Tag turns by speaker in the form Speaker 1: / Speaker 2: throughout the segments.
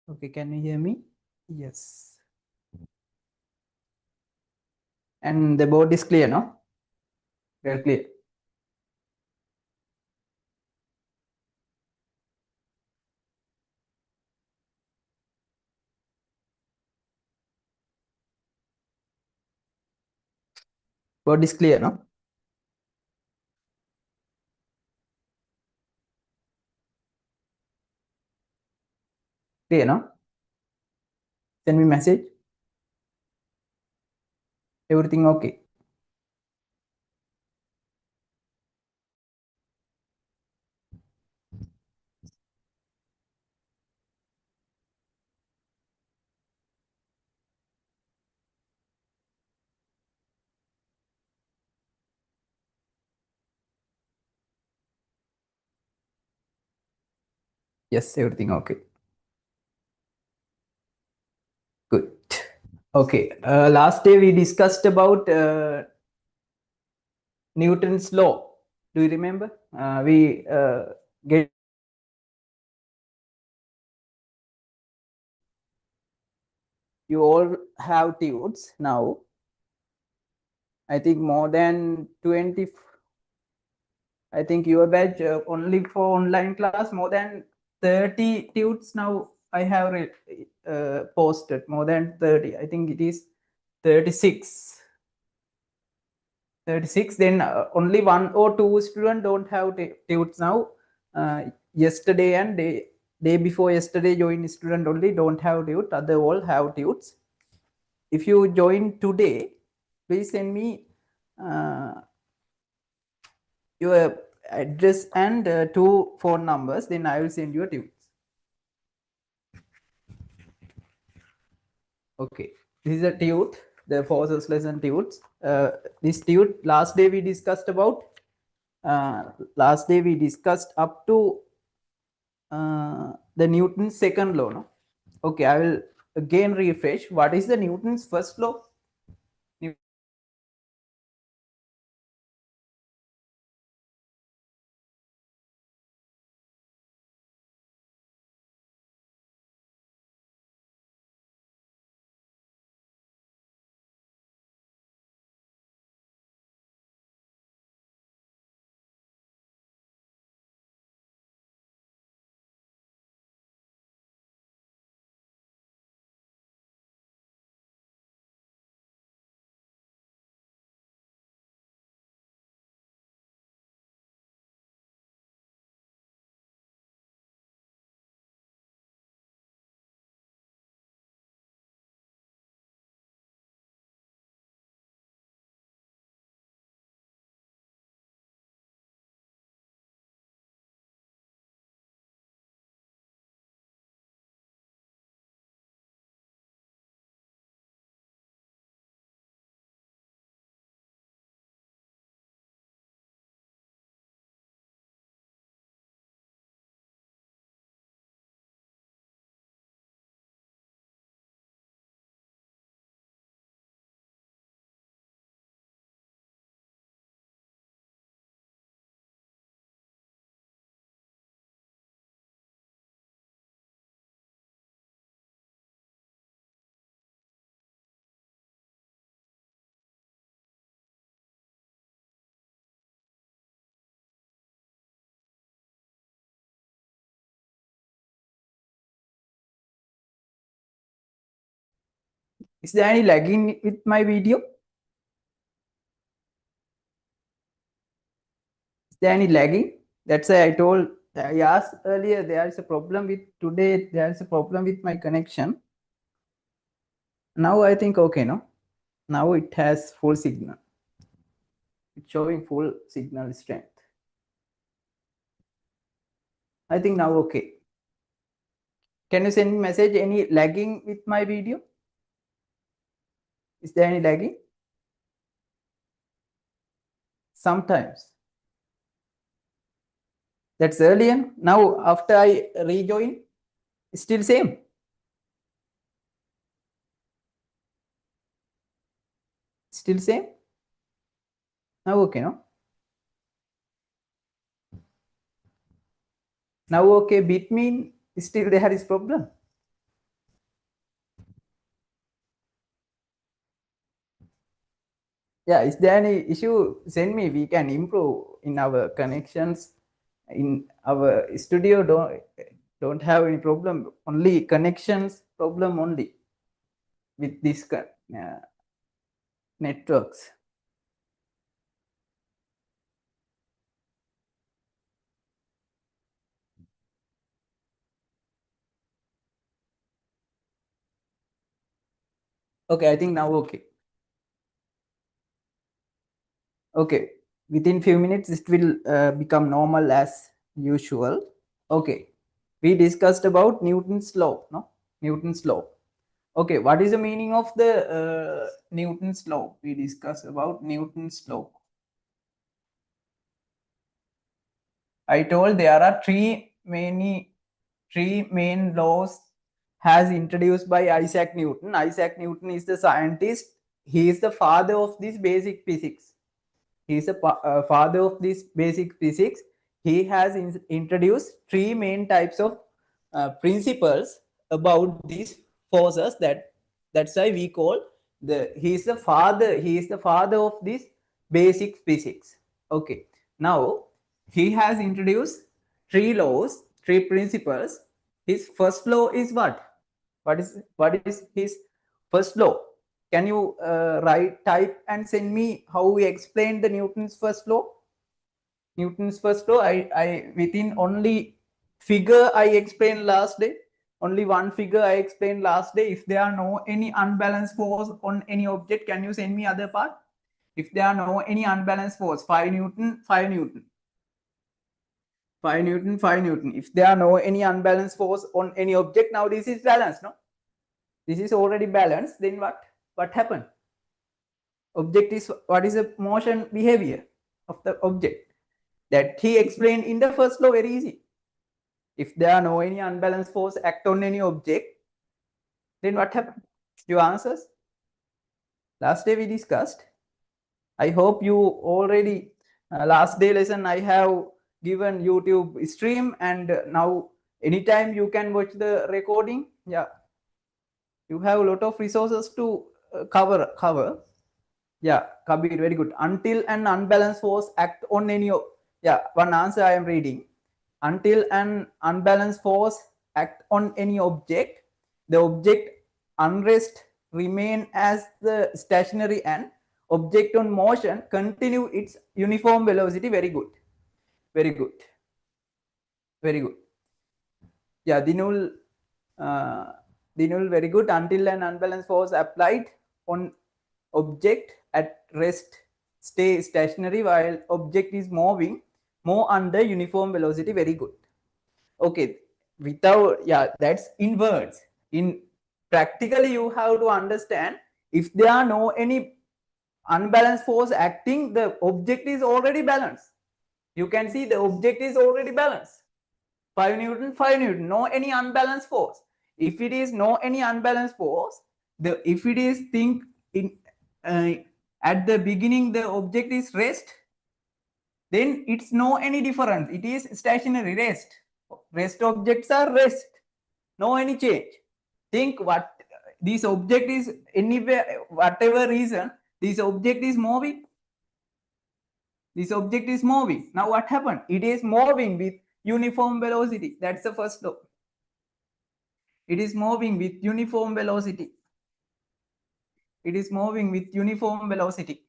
Speaker 1: Okay, can you hear me? Yes. And the board is clear, no? Very clear. Board is clear, no? Clear, no? Send me message. Everything okay? Yes, everything okay. Good. Okay. Last day we discussed about Newton's law. Do you remember? We get you all have tunes now. I think more than 20. I think your batch only for online class more than 30 tunes now. I have posted more than 30. I think it is 36. 36. Then only one or two students don't have tunes now. Yesterday and day before yesterday joined student only don't have tunes. Other all have tunes. If you join today, please send me your address and two phone numbers. Then I will send you a tunes. Okay, this is a tute, the forces lesson tutes. This tute last day we discussed about. Last day we discussed up to the Newton's second law. No? Okay, I will again refresh. What is the Newton's first law? Is there any lagging with my video? Is there any lagging? That's why I asked earlier, there is a problem with today, there is a problem with my connection. Now I think okay, no? Now it has full signal. It's showing full signal strength. I think now okay. Can you send me message any lagging with my video? Is there any lagging? Sometimes. That's earlier. Now after I rejoin, still same. Still same. Now okay, no? Now okay, bit mean still there is problem. Yeah, is there any issue? Send me. We can improve in our connections. In our studio, don't have any problem. Only connections problem only with this networks. Okay, I think now okay. Okay, within few minutes it will become normal as usual. Okay, we discussed about Newton's law. No, Newton's law. Okay, what is the meaning of the Newton's law? We discussed about Newton's law. I told there are three main laws has introduced by Isaac Newton. Isaac Newton is the scientist. He is the father of this basic physics. He is a father of this basic physics. He has introduced three main types of principles about these forces. That's why we call he is the father of this basic physics. Okay, now he has introduced three laws, three principles. His first law is what? What is his first law? Can you type and send me how we explain the Newton's first law? Newton's first law, I within only figure I explained last day. Only one figure I explained last day. If there are no any unbalanced force on any object, can you send me other part? If there are no any unbalanced force, 5 Newton, 5 Newton. 5 Newton, 5 Newton. If there are no any unbalanced force on any object, now this is balanced, no? This is already balanced. Then what? What happened? Object is what is the motion behavior of the object that he explained in the first law. Very easy. If there are no any unbalanced force act on any object, then what happened? Your answers last day we discussed. I hope you already last day lesson I have given YouTube stream, and now anytime you can watch the recording. Yeah, you have a lot of resources to cover. Yeah, Kabir, very good. Until an unbalanced force act on any. Yeah, one answer I am reading. Until an unbalanced force act on any object, the object unrest remain as the stationary, and object on motion continue its uniform velocity. Very good. Very good. Very good. Yeah, uh, Dinul, very good. Until an unbalanced force applied on object at rest stay stationary while object is moving more under uniform velocity. Very good. Okay, without, yeah, that's in words. In practically you have to understand, if there are no any unbalanced force acting, the object is already balanced. You can see the object is already balanced. 5 Newton, 5 Newton, no any unbalanced force. If it is no any unbalanced force, if it is think in uh, at the beginning the object is rest, then it's no any difference. It is stationary rest. Rest objects are rest, no any change. Think what this object is anywhere, whatever reason, this object is moving. This object is moving. Now what happened? It is moving with uniform velocity. That's the first law. It is moving with uniform velocity. It is moving with uniform velocity.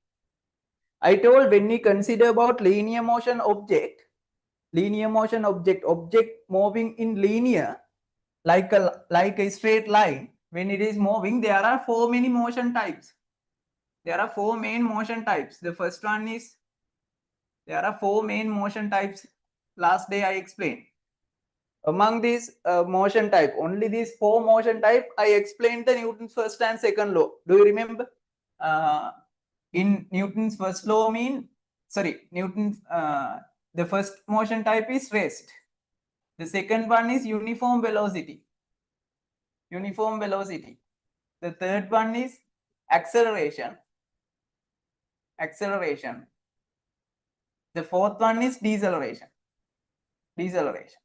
Speaker 1: I told when we consider about linear motion object, object moving in linear, like a straight line, when it is moving, there are four main motion types. There are four main motion types. The first one is, there are four main motion types. Last day I explained. Among these motion type, only these four motion type, I explained the Newton's first and second law. Do you remember? In Newton's first law the first motion type is rest. The second one is uniform velocity. Uniform velocity. The third one is acceleration. Acceleration. The fourth one is deceleration. Deceleration.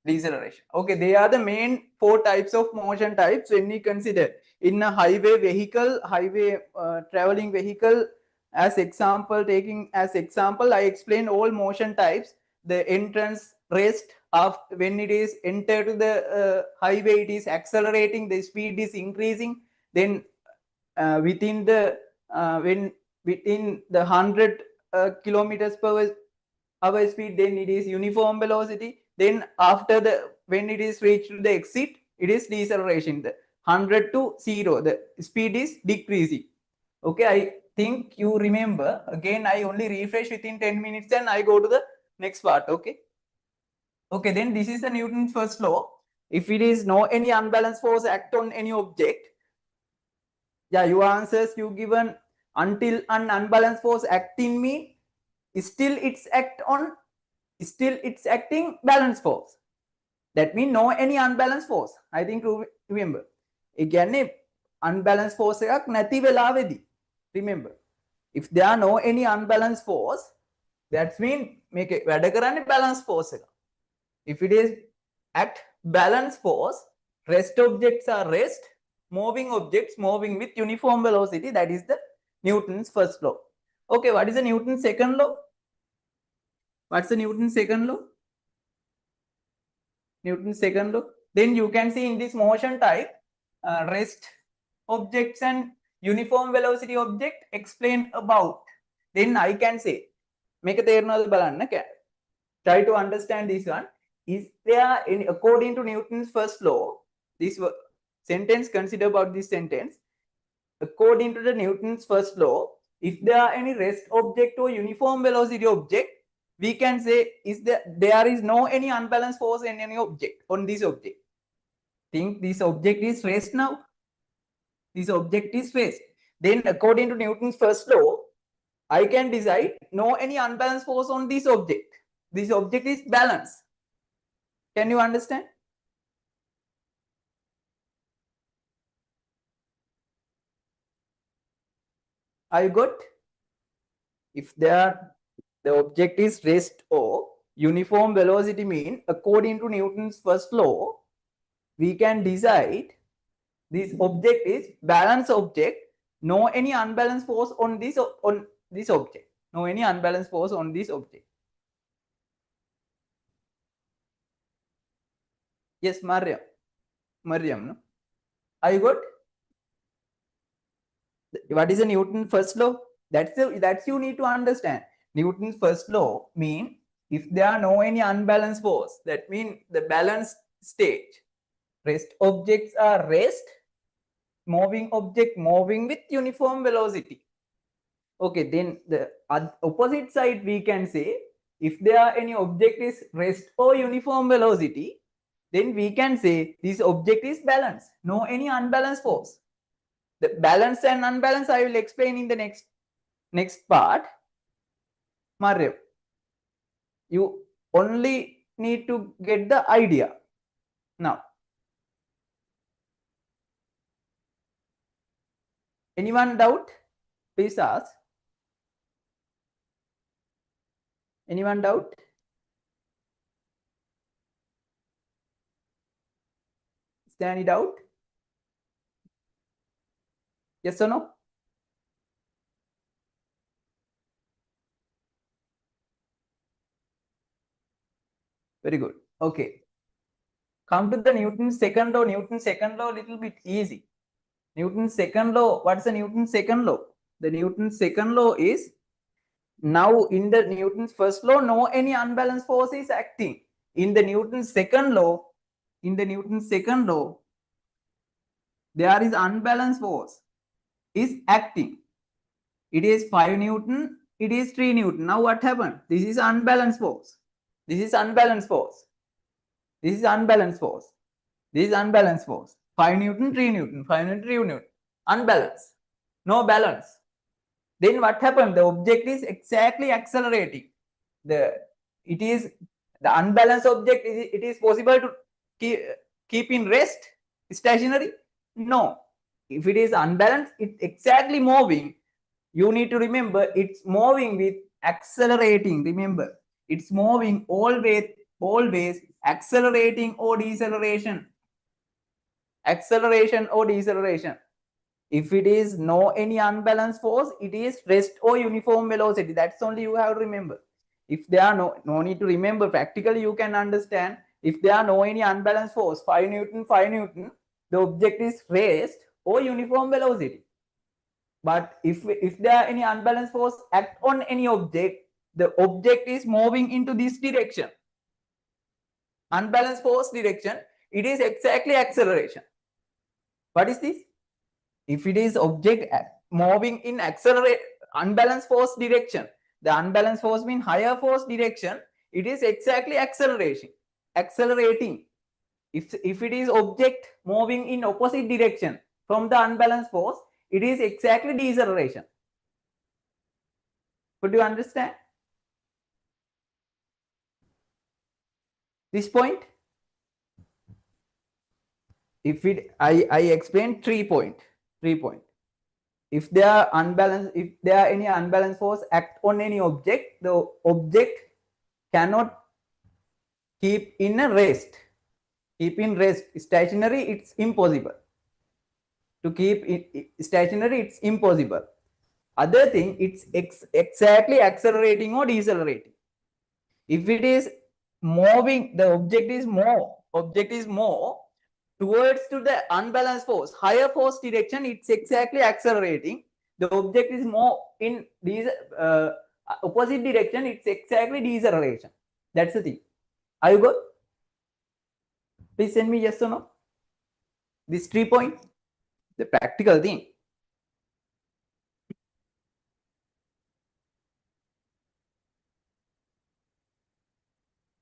Speaker 1: deceleration. Okay, they are the main 4 types of motion types when we consider in a highway vehicle, traveling vehicle. As example, taking as example, I explained all motion types. The entrance, rest, after when it is enter to the highway, it is accelerating, the speed is increasing. Then within the when within the 100 kilometers per hour speed, then it is uniform velocity. Then after the when it is reached to the exit, it is deceleration. The 100 to 0, the speed is decreasing. Okay, I think you remember. Again, I only refresh within 10 minutes and I go to the next part. Okay. Okay, then this is the Newton's first law. If it is no any unbalanced force act on any object, yeah, your answers you given until an unbalanced force acting mean still it's acting balanced force. That means no any unbalanced force. I think remember. Again, unbalanced force එකක් නැති වෙලාවේදී. Remember, if there are no any unbalanced force, that means make it වැඩ කරන්නේ balanced force එක. If it is act balanced force, rest objects are rest, moving objects moving with uniform velocity. That is the Newton's first law. Okay, what is the Newton's second law? What's the Newton's second law? Newton's second law. Then you can see in this motion type, rest objects and uniform velocity object explain about. Then I can say, make a තේරෙනවද බලන්න. Try to understand this one. Is there any, according to Newton's first law, this sentence, consider about this sentence. According to the Newton's first law, if there are any rest object or uniform velocity object, we can say there is no any unbalanced force in any object on this object. Think this object is rest now. This object is rest. Then according to Newton's first law, I can decide no any unbalanced force on this object. This object is balanced. Can you understand? I got? If the object is rest or uniform velocity mean, according to Newton's first law, we can decide this object is balanced object, no any unbalanced force on this object. No any unbalanced force on this object. Yes, Mariam, no? I got? What is the Newton's first law? That's you need to understand. Newton's first law mean if there are no any unbalanced force, that means the balanced state. Rest objects are rest, moving object moving with uniform velocity. Okay, then the opposite side we can say, if there are any object is rest or uniform velocity, then we can say this object is balanced, no any unbalanced force. The balance and unbalance I will explain in the next part. Mariam, you only need to get the idea now. Anyone doubt? Please ask. Anyone doubt? Is there any doubt? Yes or no? Very good. Okay. Come to the Newton's second law. Newton's second law, little bit easy. Newton's second law. What's the Newton's second law? The Newton's second law is, now in the Newton's first law, no any unbalanced force is acting. In the Newton's second law, there is unbalanced force is acting. It is 5 Newton, it is 3 Newton. Now what happened? This is unbalanced force. This is unbalanced force. This is unbalanced force. This is unbalanced force. 5 Newton, 3 Newton, 5 Newton, 3 Newton. Unbalanced. No balance. Then what happened? The object is exactly accelerating. The unbalanced object, it is possible to keep in rest, stationary? No. If it is unbalanced, it's exactly moving. You need to remember it's moving with accelerating. Remember, it's moving always accelerating or deceleration. Acceleration or deceleration. If it is no any unbalanced force, it is rest or uniform velocity. That's only you have to remember. If there are no need to remember, practically you can understand. If there are no any unbalanced force, 5 Newton, the object is rest or uniform velocity. But if there are any unbalanced force act on any object, the object is moving into this direction. Unbalanced force direction, it is exactly acceleration. What is this? If it is object moving in accelerate unbalanced force direction, the unbalanced force means higher force direction, it is exactly accelerating. If it is object moving in opposite direction from the unbalanced force, it is exactly deceleration. Could you understand this point? If it, I explained 3 point. If there are any unbalanced force act on any object, the object cannot keep in a rest. Keep in rest stationary, it's impossible. To keep it stationary, it's impossible. Other thing, it's exactly accelerating or decelerating. If it is moving, the object is more towards to the unbalanced force, higher force direction, it's exactly accelerating. The object is more in these opposite direction, it's exactly deceleration. That's the thing. Are you good? Please send me yes or no. This 3 point, the practical thing.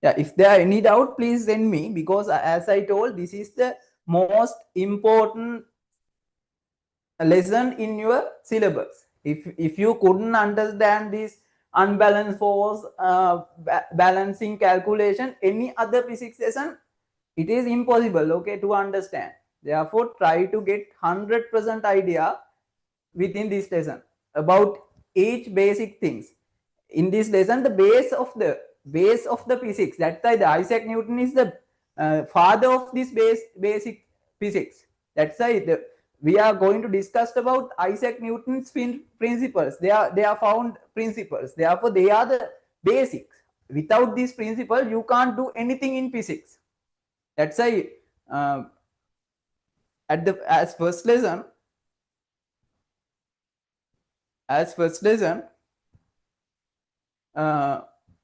Speaker 1: Yeah, if there are any doubt, please send me, because as I told, this is the most important lesson in your syllabus. If you couldn't understand this unbalanced force balancing calculation, any other physics lesson, it is impossible, okay, to understand. Therefore, try to get 100% idea within this lesson about each basic things. In this lesson, the base of the physics, that's why the Isaac Newton is the father of this basic physics. That's why we are going to discuss about Isaac Newton's principles. They are found principles. Therefore, they are the basics. Without this principle, you can't do anything in physics. That's why as first lesson,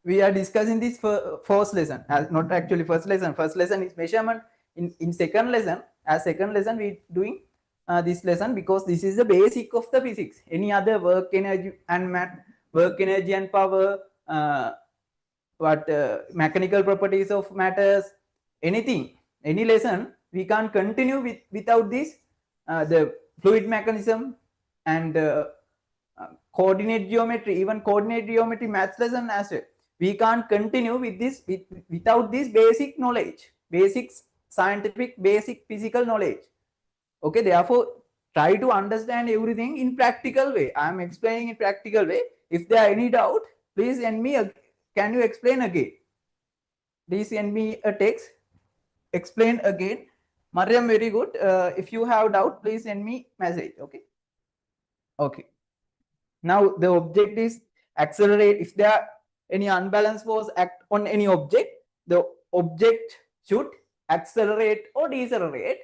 Speaker 1: we are discussing this first lesson, as not actually first lesson. First lesson is measurement. In second lesson, we doing this lesson, because this is the basic of the physics. Any other work energy and power, mechanical properties of matters, anything, any lesson, we can't continue without this, the fluid mechanism and coordinate geometry, even coordinate geometry maths lesson as well. We can't continue with this without this basic knowledge, basic scientific, basic physical knowledge. Okay, therefore, try to understand everything in practical way. I am explaining in practical way. If there are any doubt, please send me can you explain again? Please send me a text. Explain again. Mariam, very good. If you have doubt, please send me message. Okay. Okay. Now the object is accelerate. If there are any unbalanced force act on any object, the object should accelerate or decelerate.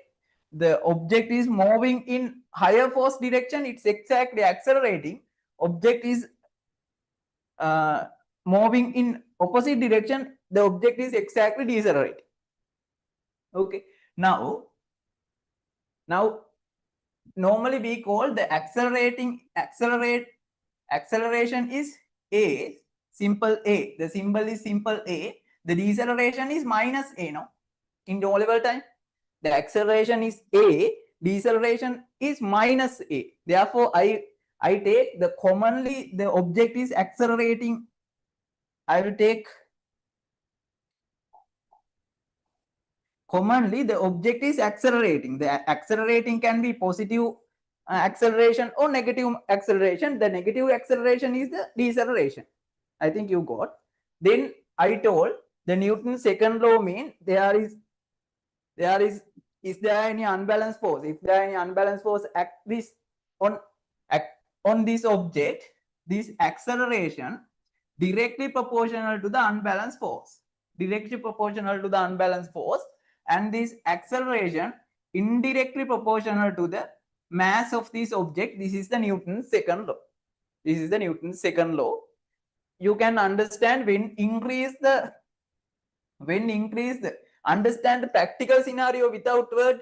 Speaker 1: The object is moving in higher force direction, it's exactly accelerating. Object is moving in opposite direction, the object is exactly decelerating. Okay, now normally we call the acceleration is A, simple A. The symbol is simple A. The deceleration is minus A, no? In low level time, the acceleration is A, deceleration is minus A. Therefore, I take the commonly the object is accelerating. I will take commonly the object is accelerating. The accelerating can be positive acceleration or negative acceleration. The negative acceleration is the deceleration. I think you got. Then I told The Newton's second law means is there any unbalanced force? If there any unbalanced force act on this object, this acceleration directly proportional to the unbalanced force. Directly proportional to the unbalanced force, and this acceleration indirectly proportional to the mass of this object. This is the Newton's second law. This is the Newton's second law. You can understand when increase the understand the practical scenario without word.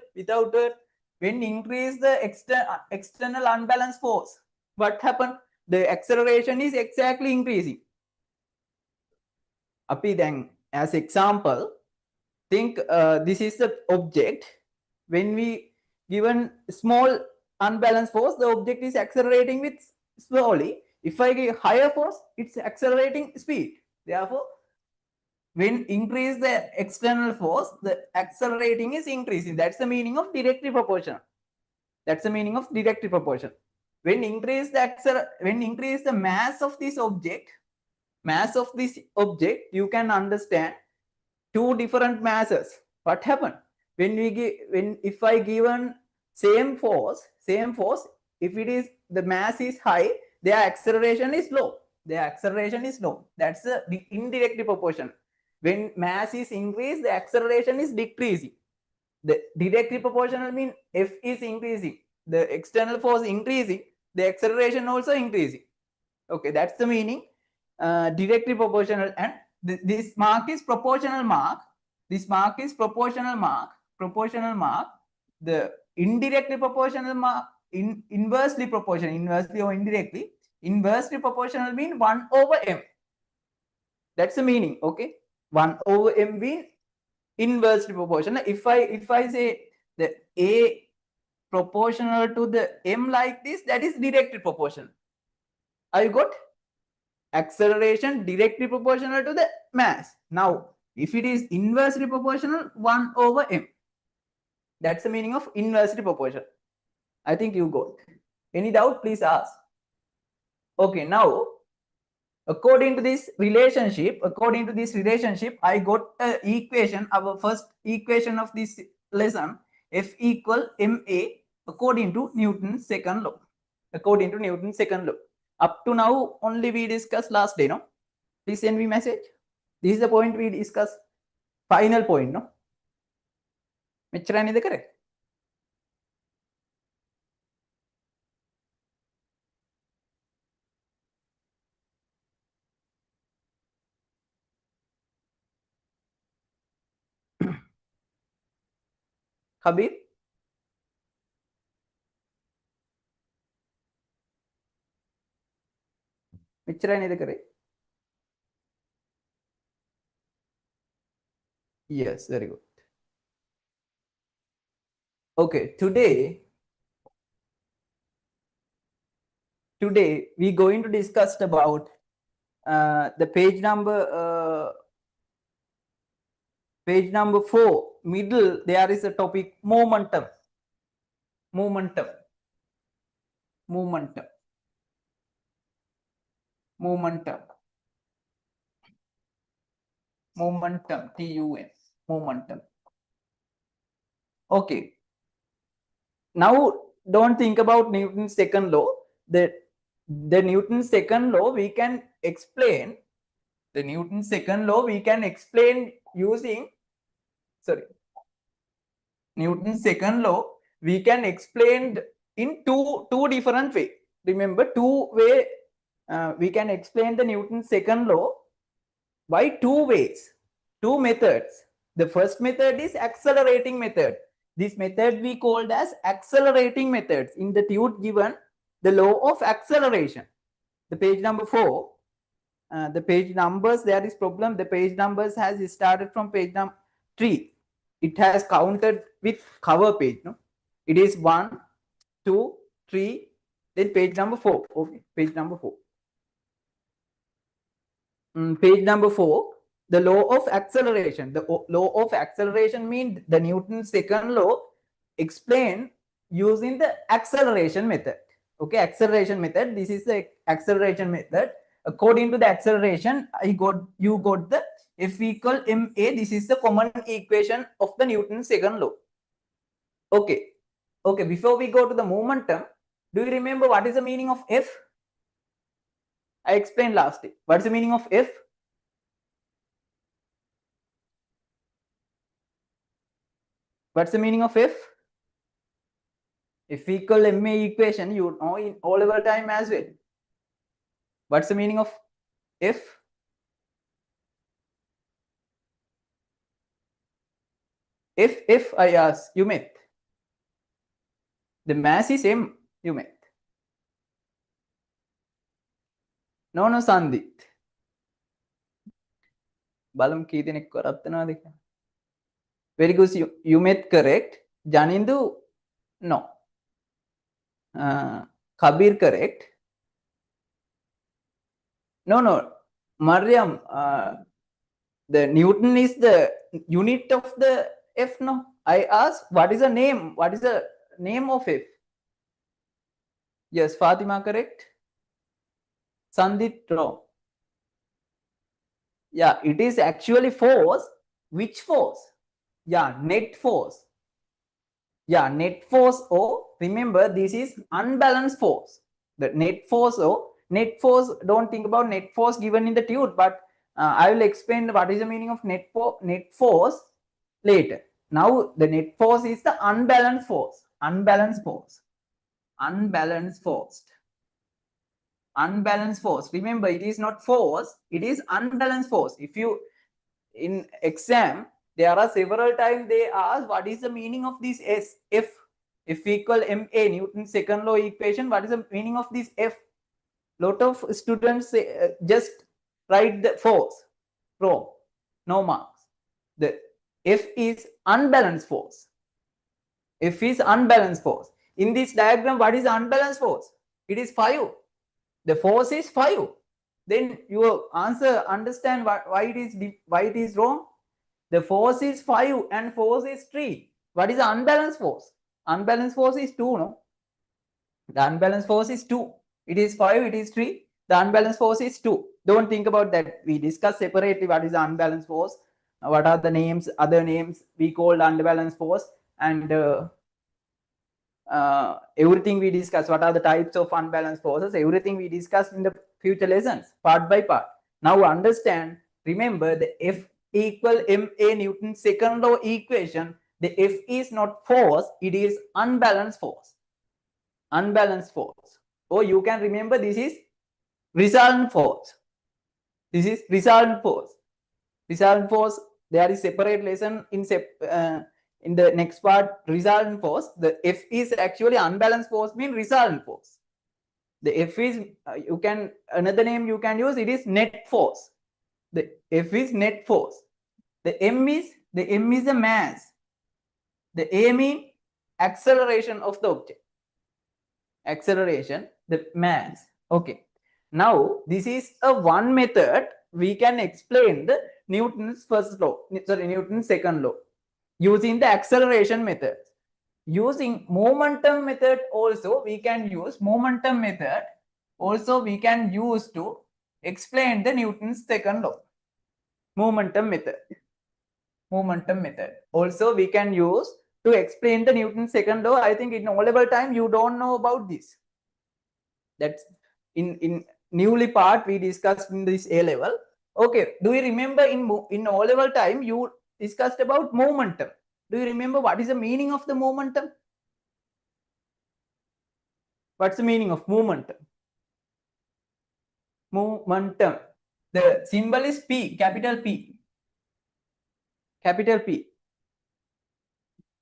Speaker 1: When increase the external unbalanced force, what happened? The acceleration is exactly increasing. Api then, as example, think this is the object. When we given small unbalanced force, the object is accelerating with slowly. If I give higher force, it's accelerating speed. Therefore, when increase the external force, the accelerating is increasing. That's the meaning of directly proportional. That's the meaning of directly proportional. When increase the mass of this object, you can understand two different masses. What happened? If I given same force, if it is the mass is high, their acceleration is low. That's the indirectly proportional. When mass is increased, the acceleration is decreasing. The directly proportional means F is increasing. The external force increasing, the acceleration also increasing. Okay, that's the meaning. Directly proportional, and this mark is proportional mark. This mark is proportional mark. The indirectly proportional mark, inversely proportional, inversely or indirectly. Inversely proportional means 1 over m. That's the meaning. Okay, 1 over m means inversely proportional. If I say the A proportional to the m like this, that is directly proportional. I got acceleration directly proportional to the mass. Now, if it is inversely proportional, 1 over m. That's the meaning of inversely proportional. I think you got. Any doubt, please ask. Okay, now, according to this relationship, I got an equation, our first equation of this lesson, F equal ma, according to Newton's second law. Up to now, only we discussed last day, no? Please send me message. This is the point we discussed. Final point, no? මෙච්චරයි කරේ. Khabir? මෙච්චරයි නේද කරේ? Yes, very good. Okay, today we're going to discuss about the page number 4, middle. There is a topic momentum. Momentum, TUM, momentum. Okay. Now, don't think about Newton's second law. The Newton's second law we can explain. Using, Newton's second law we can explain in two different ways. Remember, we can explain the Newton's second law by two methods. The first method is accelerating method. This method we called as accelerating methods. In the tude given the law of acceleration. The page number 4, the page numbers, there is problem. The page numbers has started from page number 3. It has counted with cover page. No, it is 1, 2, 3, then page number 4. Okay, page number 4. Page number 4. The law of acceleration. The law of acceleration means the Newton's second law explained using the acceleration method. Okay, acceleration method. This is the acceleration method. According to the acceleration, you got the F equal ma, this is the common equation of the Newton's second law. Okay. Okay, before we go to the momentum, do you remember what is the meaning of F? I explained last time. What's the meaning of F? What's the meaning of F? F equal ma equation, you know in all over time as well. What's the meaning of F? F I ask, you met. The mass is M, you met. No, Sandit. Balam key දෙනෙක් කරත් වෙනවද කියලා. Very good, you met correct. Janindu, no. Kabir correct. No. Mariam, the Newton is the unit of the F, no? I asked, what is the name? What is the name of F? Yes, Fatima correct. Sandit wrong. Yeah, it is actually force. Which force? Yeah, net force. Yeah, net force, or remember this is unbalanced force. The net force, or net force, don't think about net force given in the tube, but I will explain what is the meaning of net force later. Now the net force is the unbalanced force. Unbalanced force. Remember, it is not force, it is unbalanced force. If you in exam, there are several times they ask what is the meaning of this F equal ma, Newton's second law equation. What is the meaning of this F? Lot of students say, just write the force, wrong, no marks. The F is unbalanced force. F is unbalanced force. In this diagram, what is unbalanced force? It is 5. The force is 5. Then your answer understand why it is wrong. The force is 5 and force is 3. What is the unbalanced force? Unbalanced force is 2, no? The unbalanced force is 2. It is 5, it is 3. The unbalanced force is 2. Don't think about that. We discuss separately what is the unbalanced force, what are the names, other names we called unbalanced force, and everything we discuss, what are the types of unbalanced forces, everything we discussed in the future lessons, part by part. Now understand, remember the F equal ma, Newton's second law equation. The F is not force, it is unbalanced force. Unbalanced force. Or you can remember this is resultant force. This is resultant force. Resultant force, there is separate lesson in the next part, resultant force. The F is actually unbalanced force, means resultant force. The F is, you can, another name you can use, it is net force. The F is net force. The M is the mass. The A means acceleration of the object. Acceleration, the mass. Okay. Now, this is a one method we can explain the Newton's first law, sorry, Newton's second law, using the acceleration method. Using momentum method also, we can use momentum method. Also, we can use to explain the Newton's second law. Momentum method. Momentum method. Also, we can use to explain the Newton's second law. I think in O-level time, you don't know about this. That's in newly part we discussed in this A-level. Okay, do you remember in O-level time, you discussed about momentum. Do you remember what is the meaning of the momentum? What's the meaning of momentum? Momentum. The symbol is P, capital P. Capital P.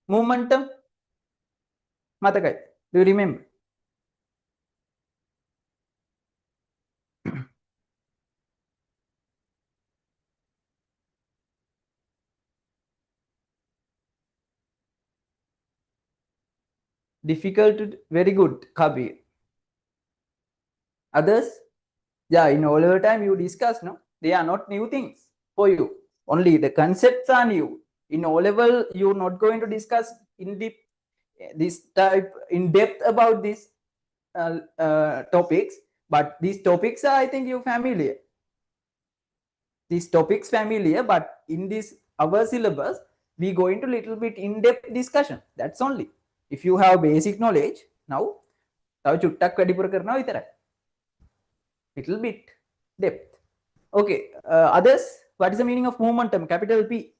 Speaker 1: Momentum. Matakai, do you remember? Difficult, very good, Kabir. Others? Yeah, in O-level time you discuss, no? They are not new things for you. Only the concepts are new. In O-level, you're not going to discuss in depth about these topics, but these topics are, I think, you're familiar. these topics familiar, but in this our syllabus we go into little bit in-depth discussion. That's only. If you have basic knowledge now, තව චුට්ටක් වැඩිපුර කරනවා විතරයි. Little bit depth. Okay, others, what is the meaning of momentum? Capital P.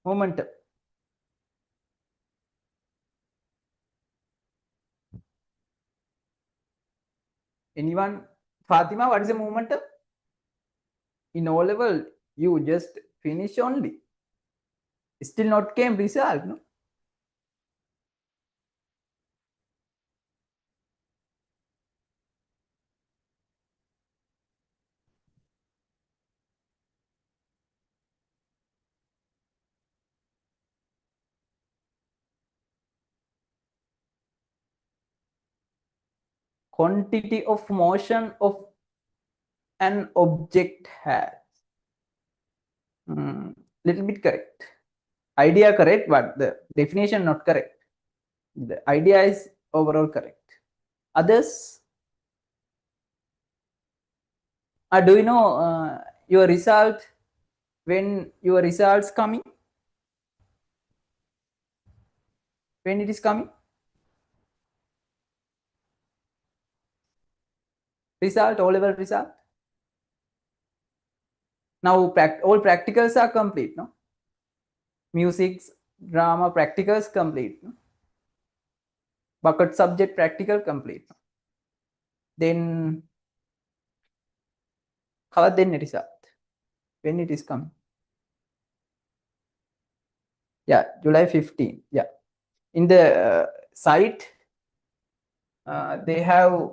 Speaker 1: Momentum. Anyone? Fatima, what is the momentum? In O level, you just finish only. Still not came result, no? Quantity of motion of an object has. Little bit correct. Idea correct, but the definition not correct. The idea is overall correct. Others? Do you know your result, when your results coming? When it is coming? Result, O level result. Now all practicals are complete, no? Music, drama practicals complete, no? Bucket subject practical complete. No? Then how then result? When it is coming? Yeah, July 15. Yeah. In the site, they have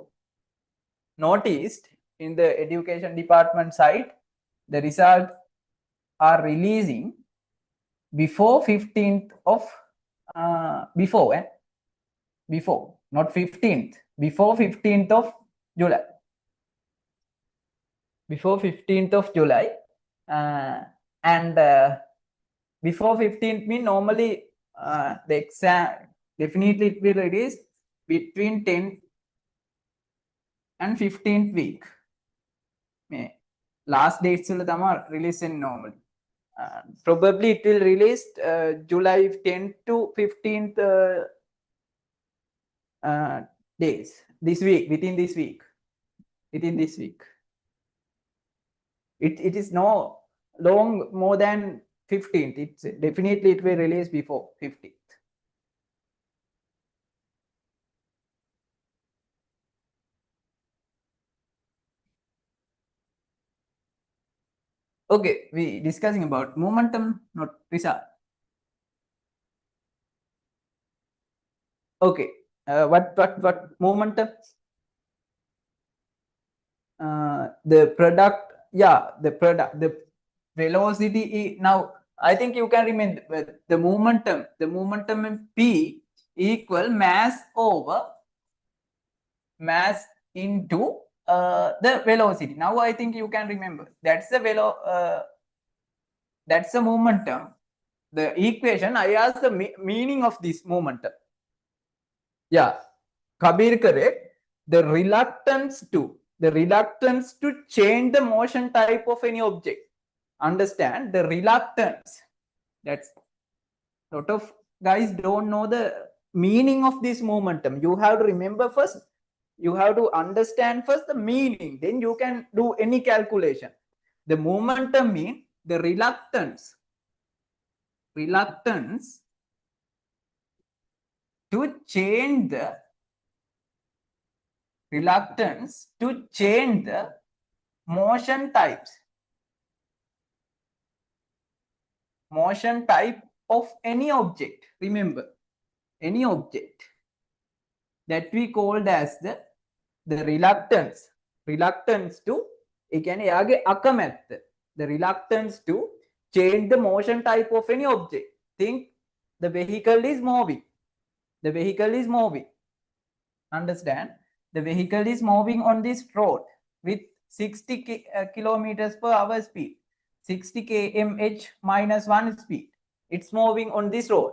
Speaker 1: noticed in the education department site, the results are releasing before 15th of before, not 15th, before 15th of July. Before 15th of July, and before 15th mean normally the exam definitely it will release between 10th and 15th week. Last dates will release in normally. Probably it will release July 10th to 15th days this week, within this week. It is no long more than 15th. It's definitely it will release before 15th. Okay, we discussing about momentum, not result. Okay, what momentum? The product, yeah, the velocity. Now I think you can remember the momentum in P equal mass over mass into the velocity. Now I think you can remember that's the that's the momentum. The equation, I asked the meaning of this momentum. Yeah, Kabir correct. The reluctance to change the motion type of any object. Understand the reluctance. That's lot of guys don't know the meaning of this momentum. You have to remember first. You have to understand first the meaning. Then you can do any calculation. The momentum means the reluctance to change the motion type of any object. Remember, any object that we called as the reluctance to the reluctance to change the motion type of any object. Think the vehicle is moving. Understand? The vehicle is moving on this road with 60 kilometers per hour speed, 60 kmh minus 1 speed. It's moving on this road.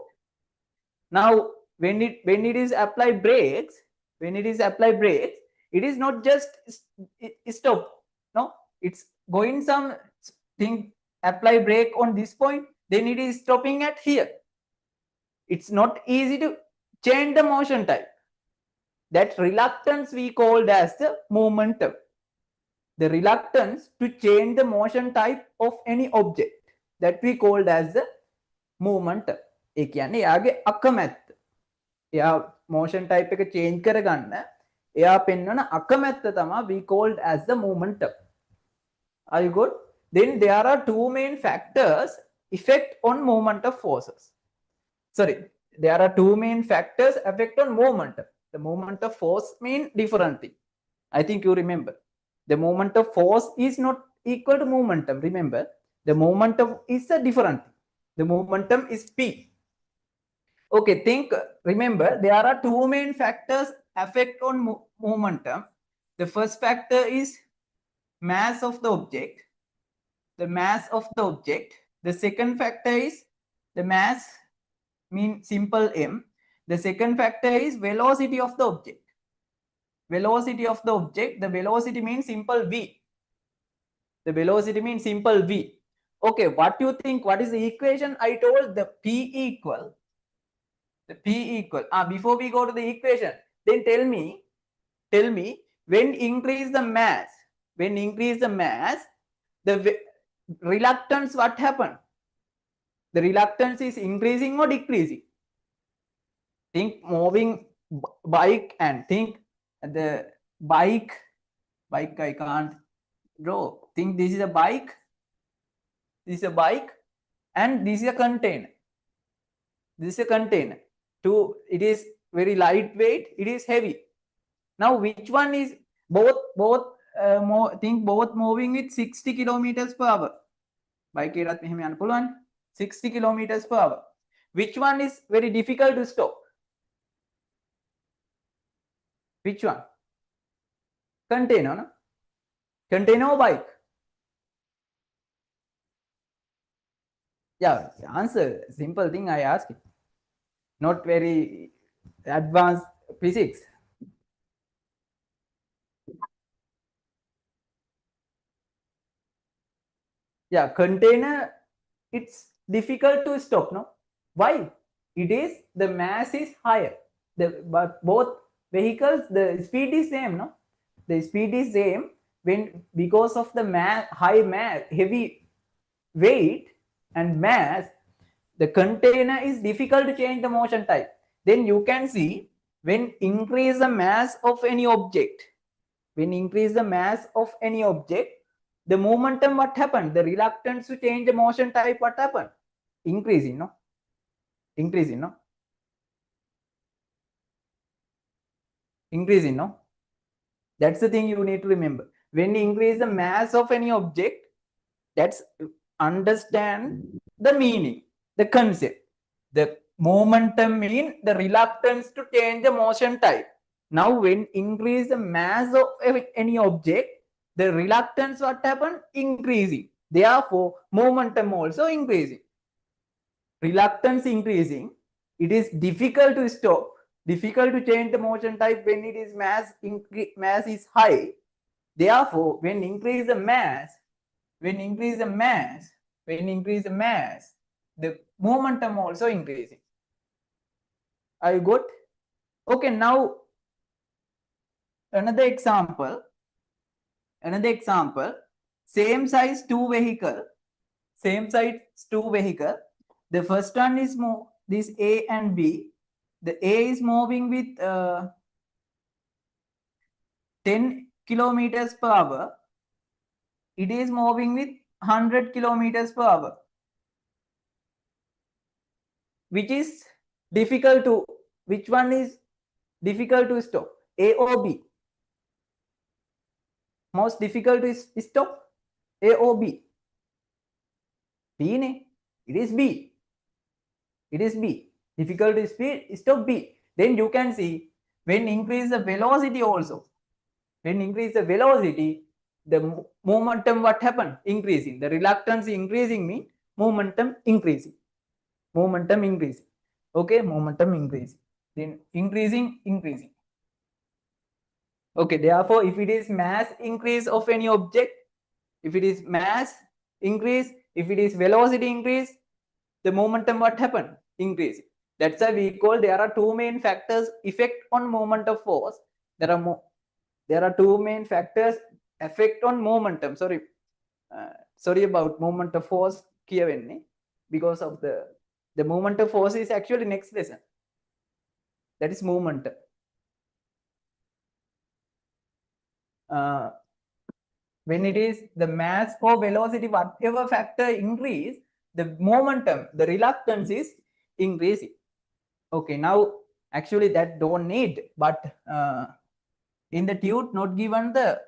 Speaker 1: Now, when it is apply brakes, it is not just stop. No, it's going some thing, apply brake on this point, then it is stopping at here. It's not easy to change the motion type. That reluctance we called as the momentum. The reluctance to change the motion type of any object, that we called as the momentum. ඒ කියන්නේ එයාගේ අකමැත්ත. එයා motion type එක change කරගන්න එයා පෙන්වන අකමැත්ත තමයි we called as the momentum. Are you good? Then there are two main factors effect on moment of forces. Sorry, there are two main factors affect on momentum. The moment of force mean different thing. I think you remember. The moment of force is not equal to momentum. Remember, the momentum is a different thing. The momentum is P. Okay, remember, there are two main factors affect on momentum. The first factor is mass of the object. The mass of the object. The second factor is the mass, mean simple m. The second factor is velocity of the object. Velocity of the object. The velocity means simple v. The velocity means simple v. Okay, what do you think? What is the equation? I told the P equal. The P equal. Before we go to the equation, then tell me when increase the mass, the reluctance, what happened? The reluctance is increasing or decreasing? Think moving bike and think the bike I can't draw. Think this is a bike, and this is a container. It is very lightweight, it is heavy. Now which one is both moving with 60 kilometers per hour. Bike 60 kilometers per hour. Which one is very difficult to stop? Which one? Container, no? Container or bike? Yeah, answer. Simple thing I ask you. Not very advanced physics. Yeah, container, it's difficult to stop, no? Why? It is, the mass is higher. But both vehicles, the speed is same, no? The speed is same because of the high mass, heavy weight and mass. The container is difficult to change the motion type. Then you can see, when increase the mass of any object, the momentum, what happened? The reluctance to change the motion type, what happened? Increasing, no? Increasing, no? That's the thing you need to remember. When you increase the mass of any object, that's understand the meaning, the concept. The momentum mean the reluctance to change the motion type. Now when increase the mass of any object, the reluctance, what happened? Increasing. Therefore momentum also increasing. Reluctance increasing, it is difficult to stop, difficult to change the motion type when it is mass is high. Therefore when increase the mass, the momentum also increasing. Are you good? Okay, now another example. Same size two vehicle. The first one is this A and B. The A is moving with 10 kilometers per hour. It is moving with 100 kilometers per hour. Which one is difficult to stop? A or B? Most difficult to stop? A or B? B, ne? It is B. Difficult to stop B. Then you can see, when increase the velocity also. the momentum what happened? Increasing. The reluctance increasing mean momentum increasing. Momentum increasing. Okay, momentum increasing. Then increasing. Okay, therefore, if it is mass increase of any object, if it is mass increase, if it is velocity increase, the momentum what happened? Increase. That's why we call there are two main factors effect on moment of force. There are two main factors effect on momentum. Sorry about moment of force කියවෙන්නේ because of the moment of force is actually next lesson. That is momentum. When it is the mass or velocity, whatever factor increase, the momentum, the reluctance is increasing. Okay, now actually that don't need, but in the tube not given the,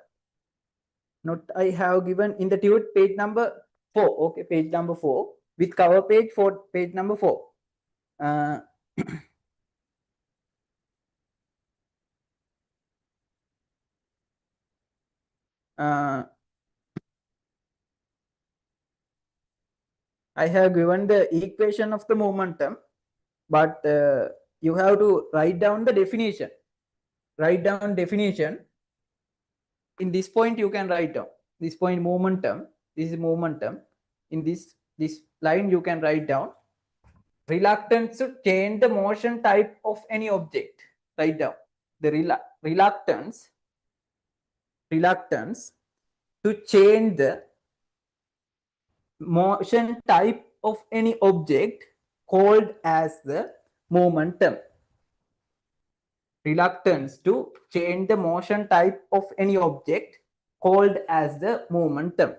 Speaker 1: not I have given in the tube page number 4. Okay, page number 4 with cover page for page number 4. I have given the equation of the momentum, but you have to write down the definition. Write down definition. In this point, you can write down this point momentum. This is momentum. In this line, you can write down reluctance to change the motion type of any object. Write down the reluctance to change the motion type of any object called as the momentum. Reluctance to change the motion type of any object called as the momentum.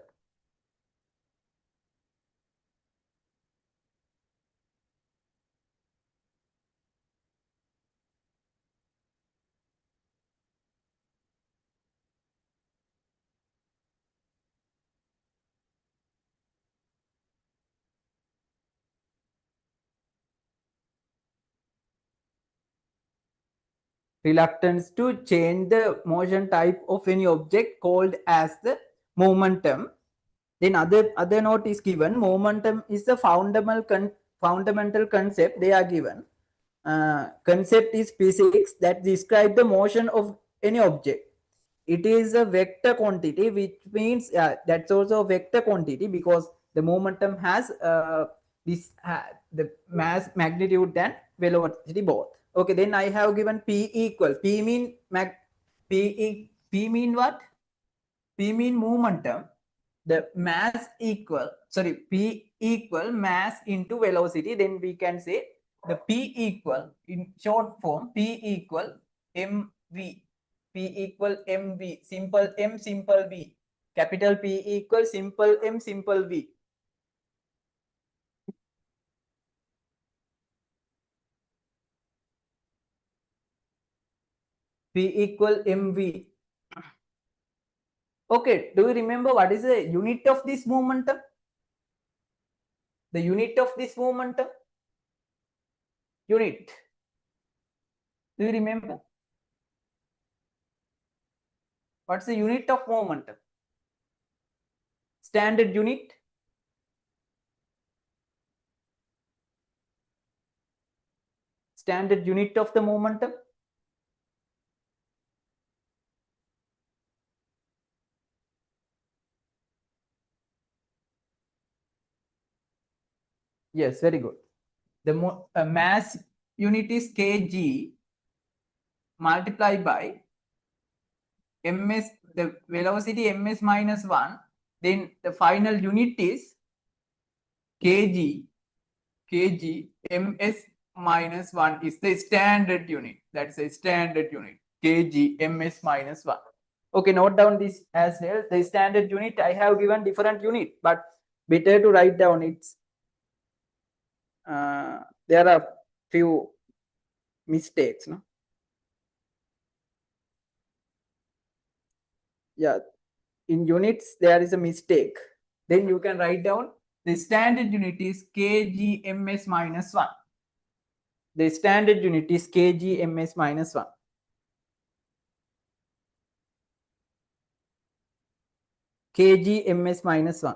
Speaker 1: Reluctance to change the motion type of any object called as the momentum. Then other note is given. Momentum is the fundamental concept they are given. Concept is physics that describe the motion of any object. It is a vector quantity, which means that's also a vector quantity because the momentum has the mass, magnitude, and velocity both. Okay, then I have given P equal. P mean P mean what? P mean momentum. The mass equal, P equal mass into velocity. Then we can say the P equal, in short form, P equal mv. P equal mv, simple m, simple v. Capital P equal simple m, simple v. P equal mv. Okay, do you remember what is the unit of this momentum? The unit of this momentum? Unit. Do you remember? What's the unit of momentum? Standard unit? Standard unit of the momentum? Yes, very good. The mass unit is kg multiplied by ms, the velocity ms minus 1. Then the final unit is kg ms minus 1 is the standard unit. That's a standard unit. Kg ms minus 1. Okay, note down this as well. The standard unit, I have given different unit, but better to write down it's there are few mistakes, no? Yeah, in units there is a mistake. Then you can write down the standard unit is kg ms minus 1. The standard unit is kg ms minus 1. kg ms minus 1.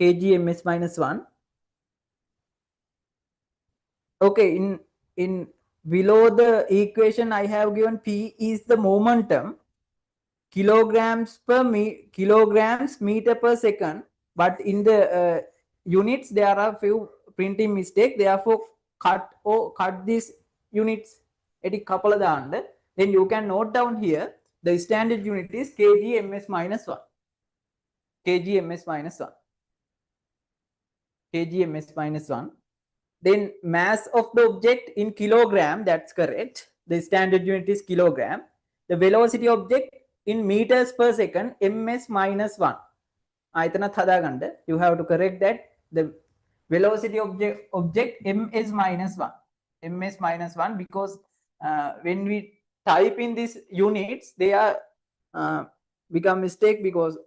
Speaker 1: Kg ms minus 1. Okay, in below the equation I have given P is the momentum, kilograms meter per second, but in the units there are few printing mistake, therefore cut these units at a couple of the, then you can note down here the standard unit is kg ms minus 1. Kg ms minus 1. Kg ms minus 1. Then mass of the object in kilogram, that's correct. The standard unit is kilogram. The velocity object in meters per second, ms minus 1. You have to correct that. The velocity object ms minus 1. Ms minus 1, because when we type in these units, they are become mistake because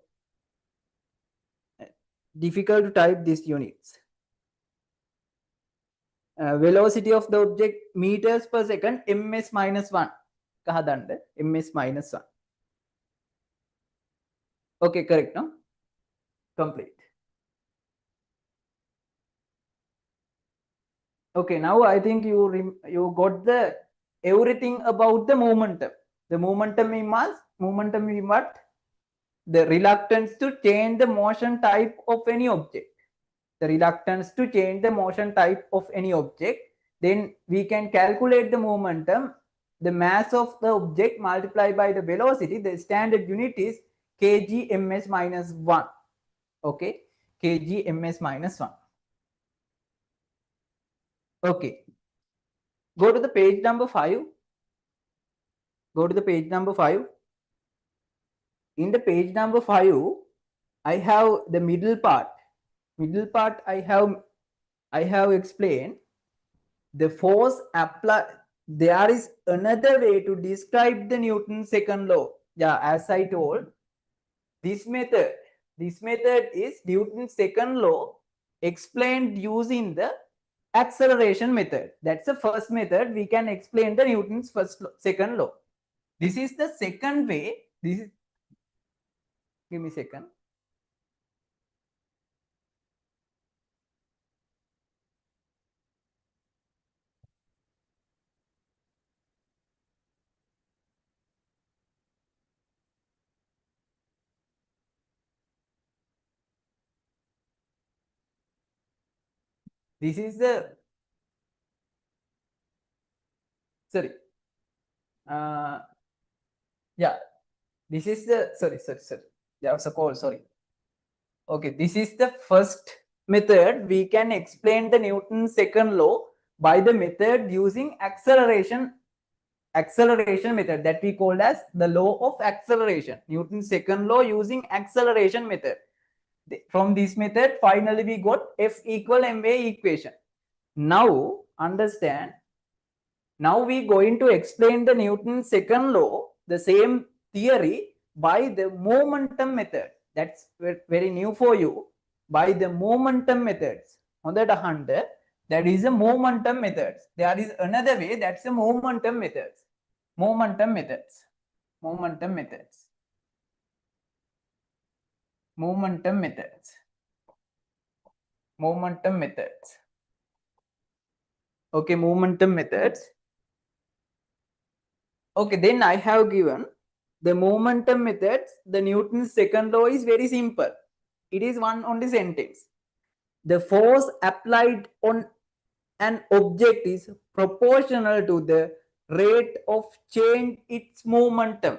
Speaker 1: difficult to type these units. Velocity of the object meters per second, ms minus 1. ms minus 1. Okay, correct, no? Complete. Okay, now I think you got the everything about the momentum. The momentum in mass, momentum in what? The reluctance to change the motion type of any object. The reluctance to change the motion type of any object. Then we can calculate the momentum, the mass of the object multiplied by the velocity. The standard unit is kg ms minus 1. Okay, kg ms minus 1. Okay, go to the page number 5. Go to the page number 5. In the page number 5, I have the middle part. Middle part I have explained the force applied. There is another way to describe the Newton's second law. Yeah, as I told, this method is Newton's second law explained using the acceleration method. That's the first method we can explain the Newton's second law. This is the second way. This is, give me a second. This is the, sorry. Yeah, this is the, sorry. There was a call, sorry. Okay, this is the first method. We can explain the Newton's second law by the method using acceleration method, that we call as the law of acceleration. Newton's second law using acceleration method. From this method, finally we got F equal ma equation. Now understand. Now we going to explain the Newton's second law, the same theory, by the momentum method. That's very new for you. By the momentum methods. On that hand, that is a momentum methods. There is another way, that's a momentum methods. Momentum methods. Momentum methods. Momentum methods. Momentum methods. Okay, momentum methods. Okay, then I have given the momentum methods. The Newton's second law is very simple. It is one only sentence. The force applied on an object is proportional to the rate of change its momentum.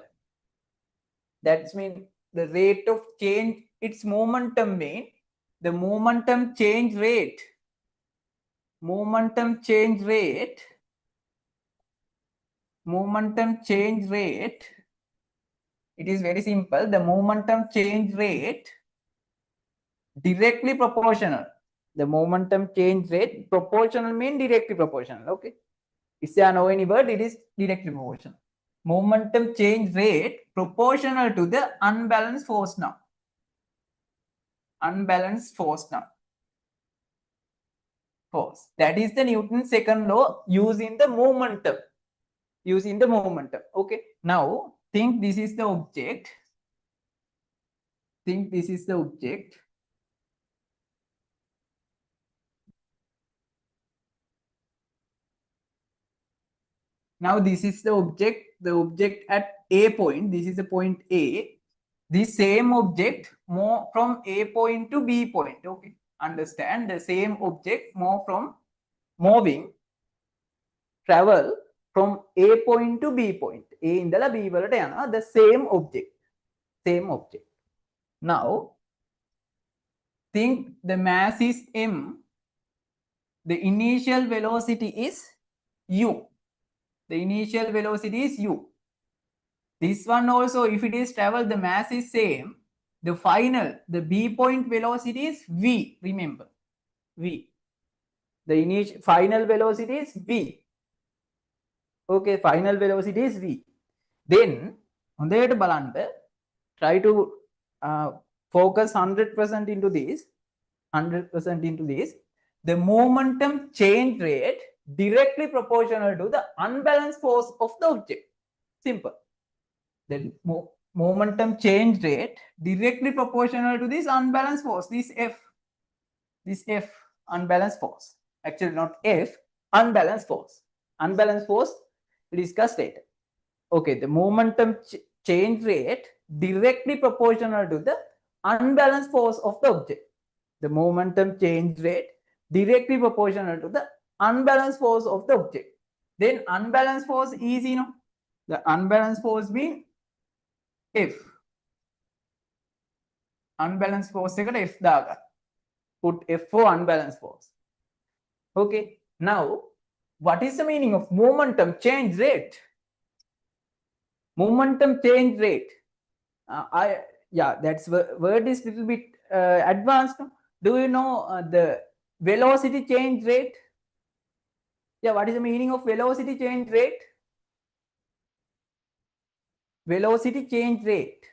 Speaker 1: That means the rate of change its momentum means the momentum change rate. Momentum change rate. Momentum change rate. It is very simple. The momentum change rate directly proportional. The momentum change rate proportional means directly proportional. Okay. If there are no any word, it is directly proportional. Momentum change rate proportional to the unbalanced force now. Unbalanced force now. Force. That is the Newton's second law using the momentum. Using the momentum. Okay. Now think this is the object. Think this is the object. Now this is the object at A point. This is the point A. This same object more from A point to B point. Okay, understand, the same object moving travel from A point to B point. A indala B වලට යනවා, the same object. Now think the mass is m, the initial velocity is u. The initial velocity is u. This one also, if it is travel, the mass is same. The B point velocity is v. Remember, v. The initial final velocity is v. Okay, final velocity is v. Then හොඳට බලන්න, try to focus 100% into this. 100% into this. The momentum change rate directly proportional to the unbalanced force of the object. Simple. The momentum change rate directly proportional to this unbalanced force, this F unbalanced force. Actually not F, unbalanced force. Unbalanced force we discussed later. Okay, the momentum change rate directly proportional to the unbalanced force of the object. The momentum change rate directly proportional to the unbalanced force of the object. Then unbalanced force is, the unbalanced force means F. Unbalanced force eකට F දාගන්න. Put F for unbalanced force. Okay. Now, what is the meaning of momentum change rate? Momentum change rate. That's word is little bit advanced. Do you know the velocity change rate? Yeah, what is the meaning of velocity change rate? Velocity change rate.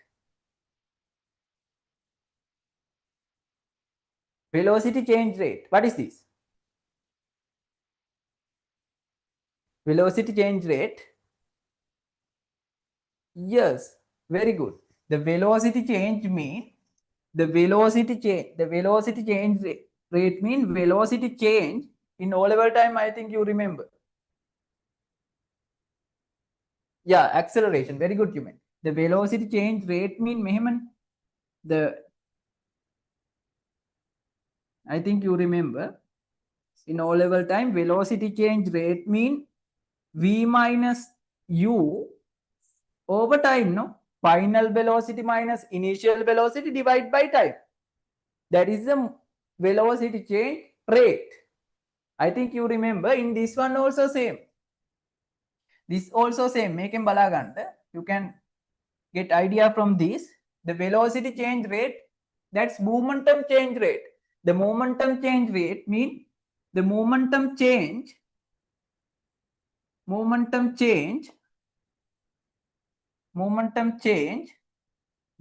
Speaker 1: Velocity change rate. What is this? Velocity change rate. Yes, very good. The velocity change mean the velocity change rate mean velocity change in O level time. I think you remember. Yeah, acceleration. Very good, you mean. The velocity change rate mean meheman. I think you remember. In O level time, velocity change rate mean v minus u over time, no? Final velocity minus initial velocity divided by time. That is the velocity change rate. I think you remember. In this one also same. This also same. Meken balaganda. You can get idea from this. The velocity change rate, that's momentum change rate. The momentum change rate mean the momentum change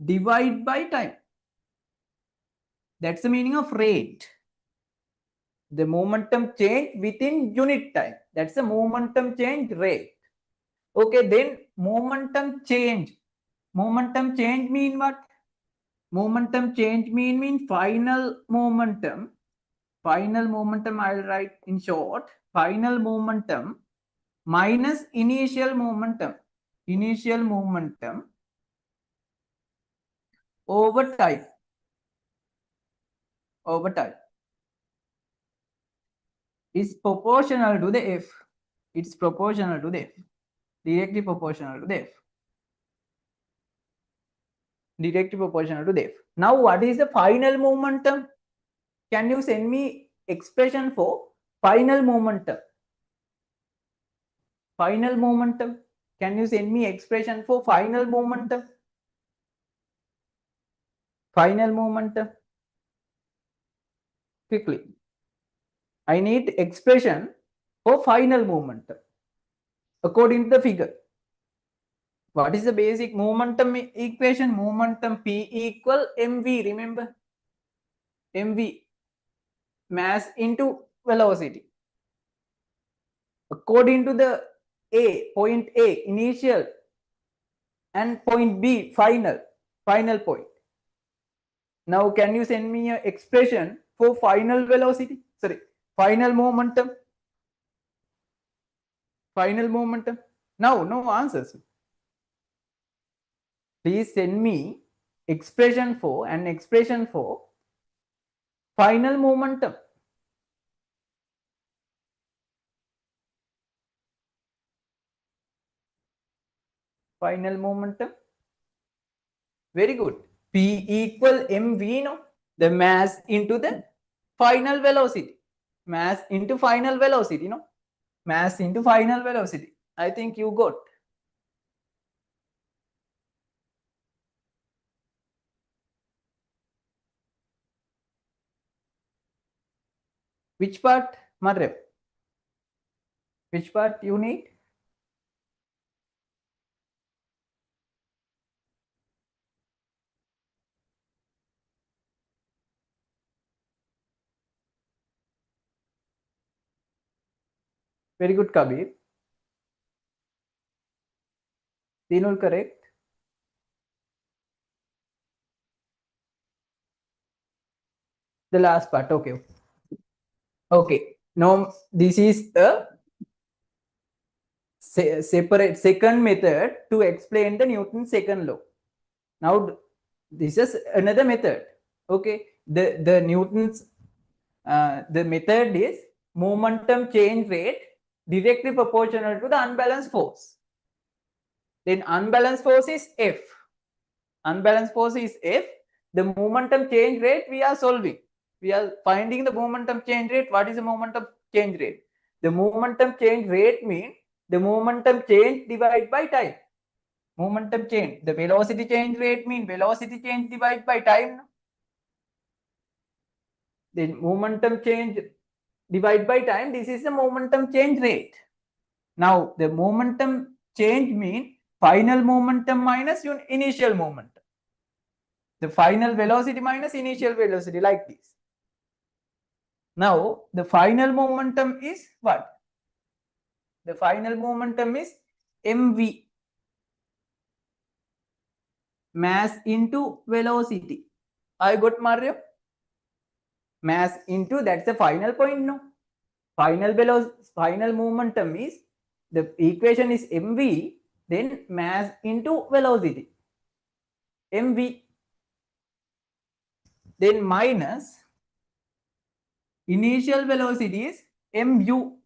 Speaker 1: divide by time. That's the meaning of rate. The momentum change within unit time. That's the momentum change rate. Okay, then momentum change. Momentum change mean what? Momentum change mean final momentum. Final momentum, I'll write in short. Final momentum minus initial momentum. Initial momentum over time. Over time is proportional to the F. It's proportional to the F. Directly proportional to the F. Directly proportional to the F. Now, what is the final momentum? Can you send me expression for final momentum? Final momentum. Can you send me expression for final momentum? Final momentum. Quickly. I need expression for final momentum according to the figure. What is the basic momentum equation? Momentum P equal mv. Remember? mv. Mass into velocity. According to the point A, initial and point B, final point. Now, can you send me an expression for final velocity? Sorry, final momentum. Final momentum. Now, no answers. Please send me expression for final momentum. Final momentum. Very good. P equal mv, no? The mass into the final velocity. Mass into final velocity, no? Mass into final velocity. I think you got. Which part, Marrev? Which part you need? Very good, Kabir. Dinul, correct. The last part, okay. Okay. Now, this is a separate second method to explain the Newton's second law. Now, this is another method. Okay. The Newton's the method is momentum change rate directly proportional to the unbalanced force. Then unbalanced force is F. Unbalanced force is F. The momentum change rate we are solving. We are finding the momentum change rate. What is the momentum change rate? The momentum change rate means the momentum change divided by time. Momentum change. The velocity change rate means velocity change divided by time. Then momentum change divided by time. This is the momentum change rate. Now the momentum change means final momentum minus your initial momentum. The final velocity minus initial velocity, like this. Now the final momentum is what? The final momentum is mv, mass into velocity. I got Mario? Mass into, that's the final point, no? Final velocity, final momentum is, the equation is mv, then mass into velocity, mv, then minus initial velocity is mu,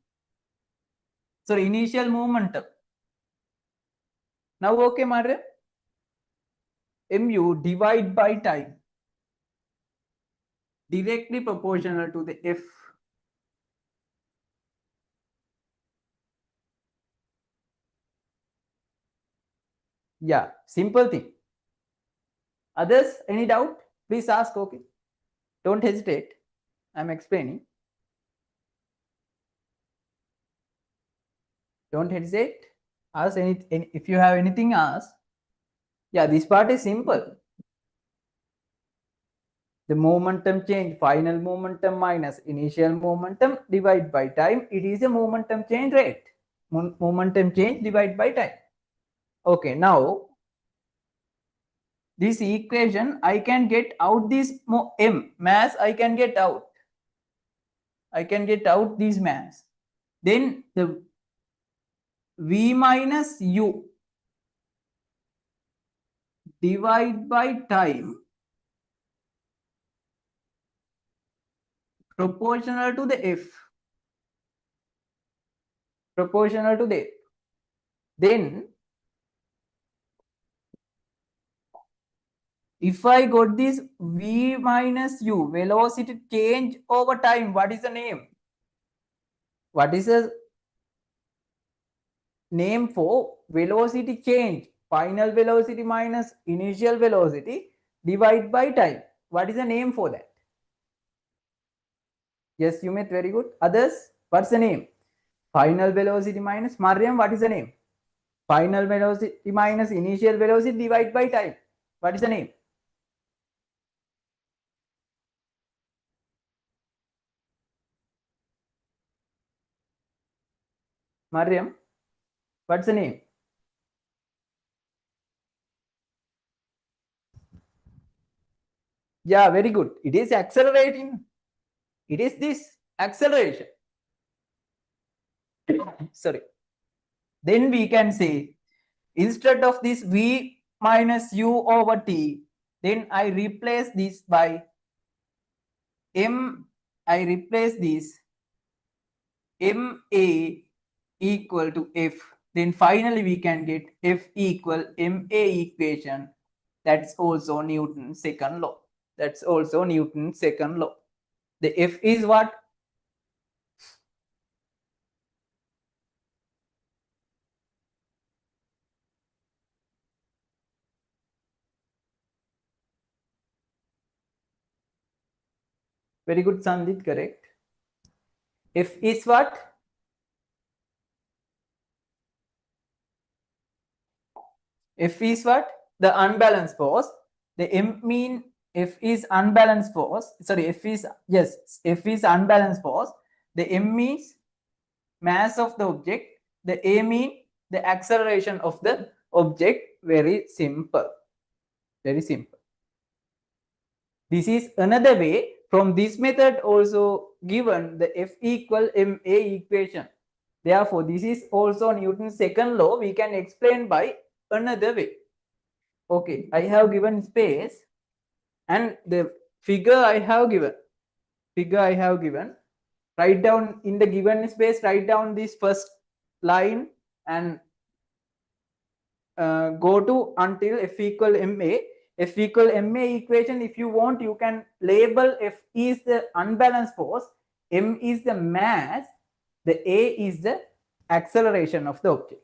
Speaker 1: sorry, initial momentum. Now, okay, Mario? Mu divide by time, directly proportional to the F. Yeah, simple thing. Others, any doubt? Please ask, okay? Don't hesitate. I'm explaining. Don't hesitate. Ask any if you have anything, ask. Yeah, this part is simple. The momentum change, final momentum minus initial momentum divided by time. It is a momentum change rate. Momentum change divided by time. Okay, now this equation, I can get out this m mass. I can get out. I can get out this mass. Then the v minus u divide by time proportional to the F. Proportional to the F. Then if I got this v minus u, velocity change over time, what is the name? What is the name for velocity change? Final velocity minus initial velocity divided by time. What is the name for that? Yes, you made very good. Others, what's the name? Final velocity minus, Mariam, what is the name? Final velocity minus initial velocity divided by time. What is the name? Mariam, what's the name? Yeah, very good. It is accelerating. It is this acceleration. Sorry. Then we can say, instead of this v minus u over t, then I replace this by m. I replace this ma equal to f. Then finally we can get f equal ma equation. That's also Newton's second law. That's also Newton's second law. The f is what? Very good, Sandit, correct. F is what? F is what? The unbalanced force. The M mean F is unbalanced force. Sorry, F is, yes, F is unbalanced force. The M means mass of the object. The A mean the acceleration of the object. Very simple. Very simple. This is another way. From this method also given the F equal ma equation. Therefore, this is also Newton's second law. We can explain by another way. Okay, I have given space and the figure I have given, write down in the given space, write down this first line and go to until f equal ma. F equal ma equation, if you want, you can label f is the unbalanced force, m is the mass, the a is the acceleration of the object.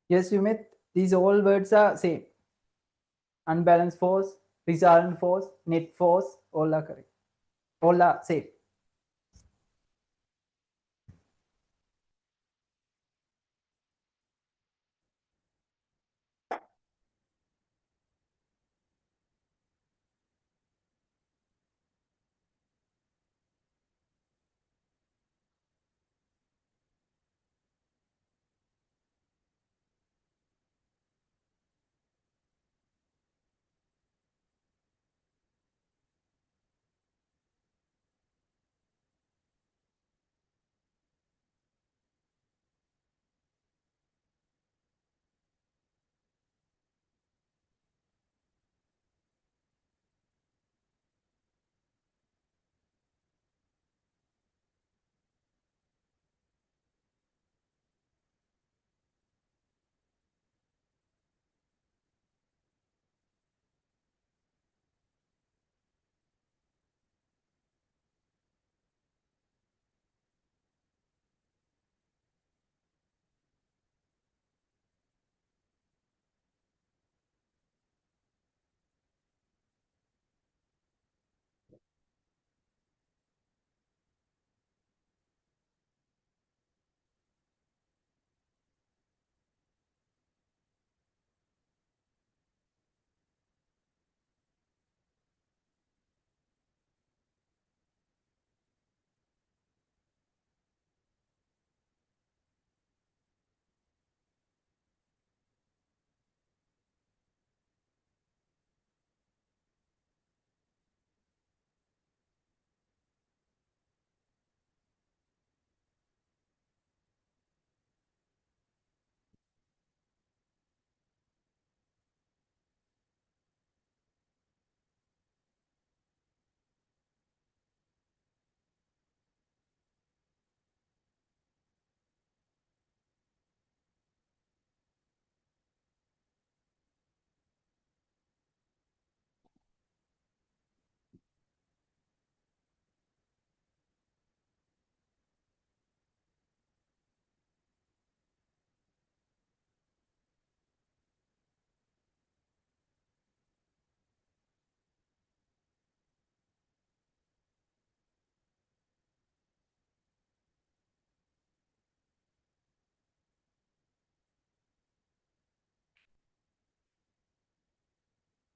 Speaker 1: Yes, you met, these all words are same. Unbalanced force, resultant force, net force, all are correct. All are same.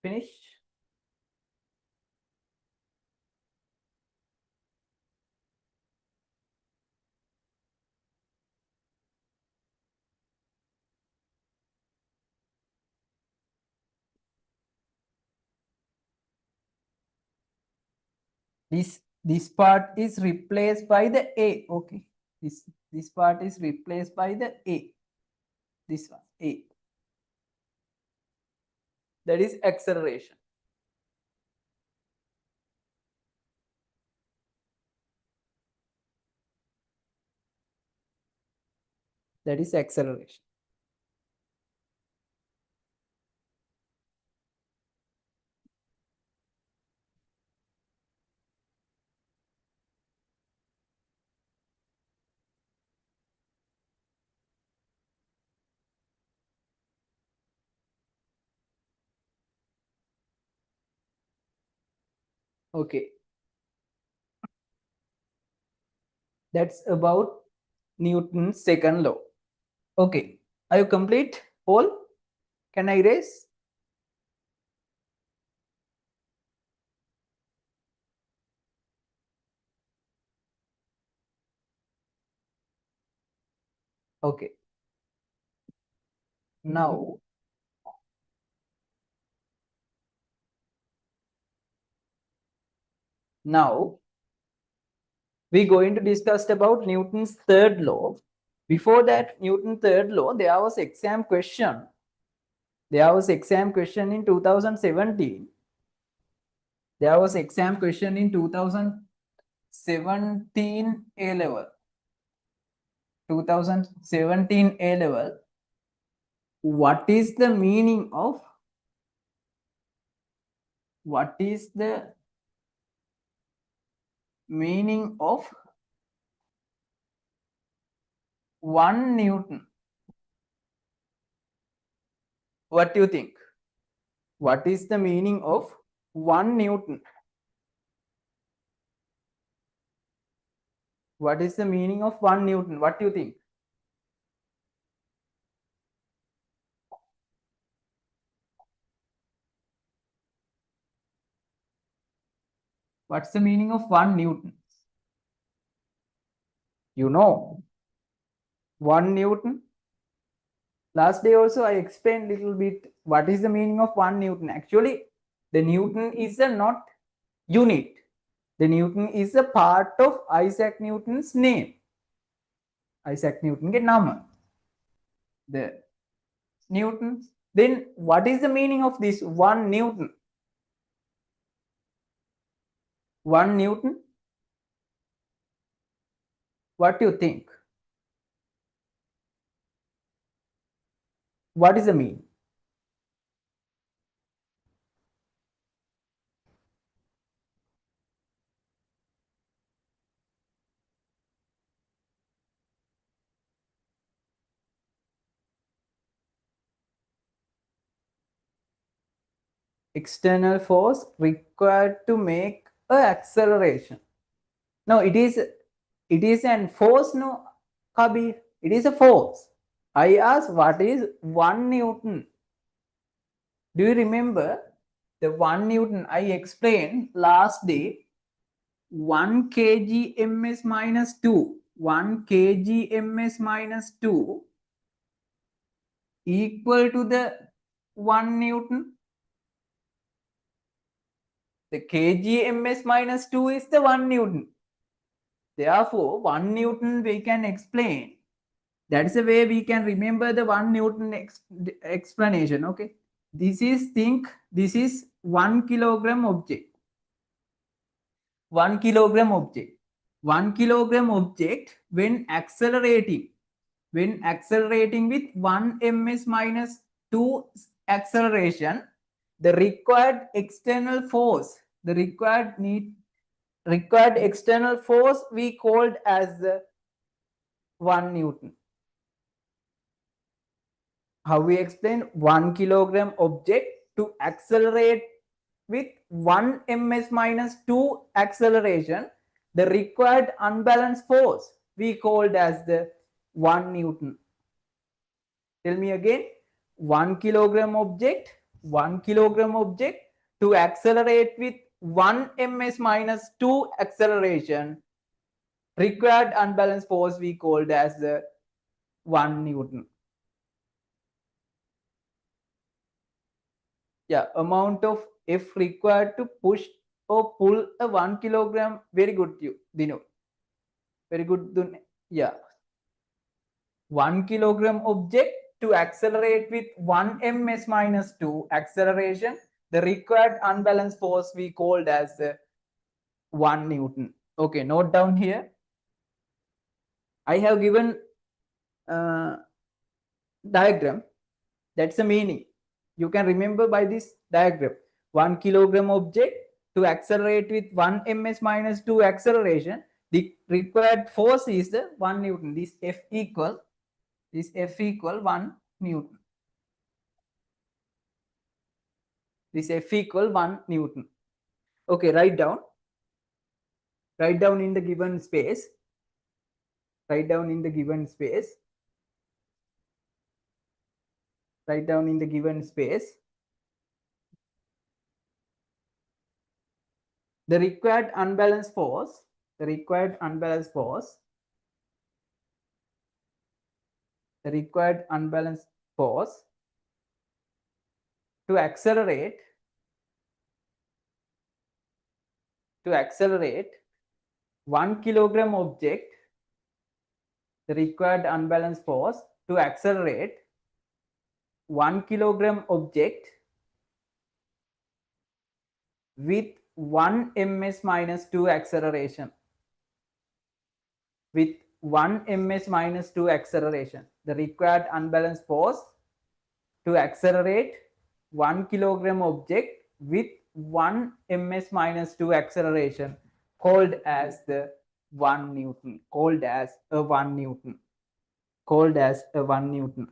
Speaker 1: Finish. This part is replaced by the A. Okay. This part is replaced by the A. This one, A. That is acceleration. That is acceleration. Okay. That's about Newton's second law. Okay. Are you complete? All? Can I erase? Okay. Now we're going to discuss about Newton's third law. Before that, Newton's third law, there was exam question. There was exam question in 2017. There was exam question in 2017 A level. 2017 A level. What is the meaning of what is the meaning of 1 Newton? What do you think? What is the meaning of 1 Newton? What is the meaning of 1 Newton? What do you think? What's the meaning of 1 Newton? You know, 1 Newton. Last day also I explained little bit what is the meaning of 1 Newton. Actually, the Newton is a not unit. The Newton is a part of Isaac Newton's name. Isaac Newton ke nama. The Newton. Then what is the meaning of this 1 Newton? 1 Newton? What do you think? What is the meaning? External force required to make a acceleration. No, it is an force, no, Kabir. It is a force. I asked what is 1 Newton? Do you remember the 1 Newton I explained last day? 1 kg ms minus 2. 1 kg ms minus 2 equal to the 1 Newton. The kg ms minus 2 is the 1 Newton. Therefore, 1 Newton we can explain. That is the way we can remember the 1 Newton explanation. Okay. This is 1 kilogram object. 1 kilogram object. 1 kilogram object when accelerating with 1 ms minus 2 acceleration, the required external force, the required external force we called as the 1 Newton. How we explain 1 kilogram object to accelerate with 1 ms minus 2 acceleration, the required unbalanced force we called as the 1 Newton. Tell me again, 1 kilogram object 1 kilogram object to accelerate with 1 ms minus 2 acceleration, required unbalanced force we called as the 1 Newton. Yeah, amount of F required to push or pull a 1 kilogram. Very good, Dinu. Very good. Yeah, 1 kilogram object to accelerate with 1 ms minus 2 acceleration, the required unbalanced force we called as 1 Newton. Okay, note down here. I have given diagram. That's the meaning. You can remember by this diagram. 1 kilogram object to accelerate with 1 ms minus 2 acceleration, the required force is the 1 Newton. This F equal 1 Newton. This F equal 1 Newton. Okay, write down in the given space. Write down in the given space. Write down in the given space. The required unbalanced force. The required unbalanced force. The required unbalanced force to accelerate 1 kilogram object, the required unbalanced force to accelerate 1 kilogram object with 1 ms minus 2 acceleration. With 1 ms minus 2 acceleration, the required unbalanced force to accelerate 1 kilogram object with 1 ms minus 2 acceleration, called as the 1 Newton. Called as a 1 Newton. Called as a 1 Newton.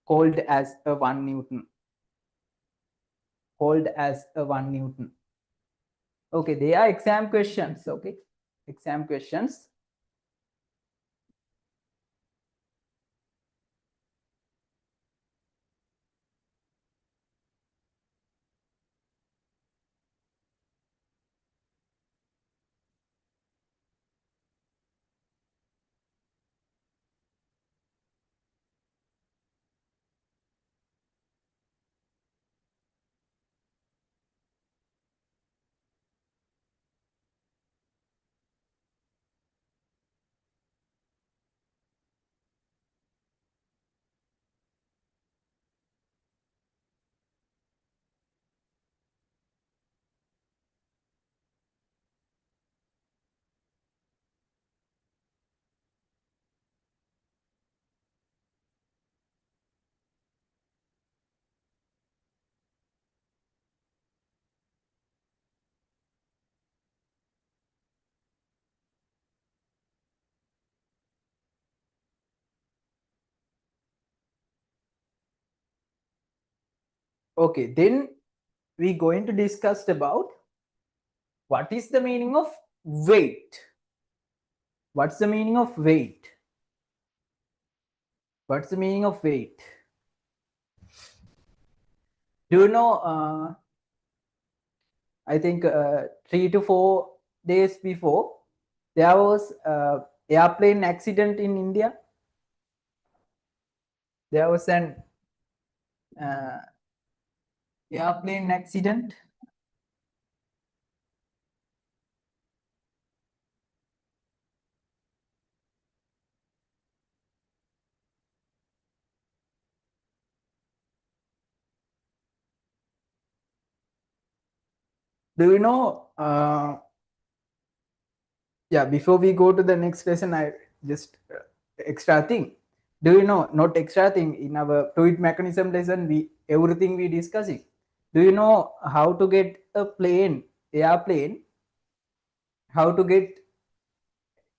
Speaker 1: Called as a 1 Newton. Called as a 1 Newton. Okay, they are exam questions. Okay, exam questions. Okay, then we're going to discuss about what is the meaning of weight. What's the meaning of weight? What's the meaning of weight? Do you know, I think 3 to 4 days before, there was airplane accident in India. There was an airplane accident. Do you know, yeah, before we go to the next lesson, I just extra thing. Do you know, not extra thing, in our fluid mechanism lesson, everything we discussing. Do you know how to get a airplane, how to get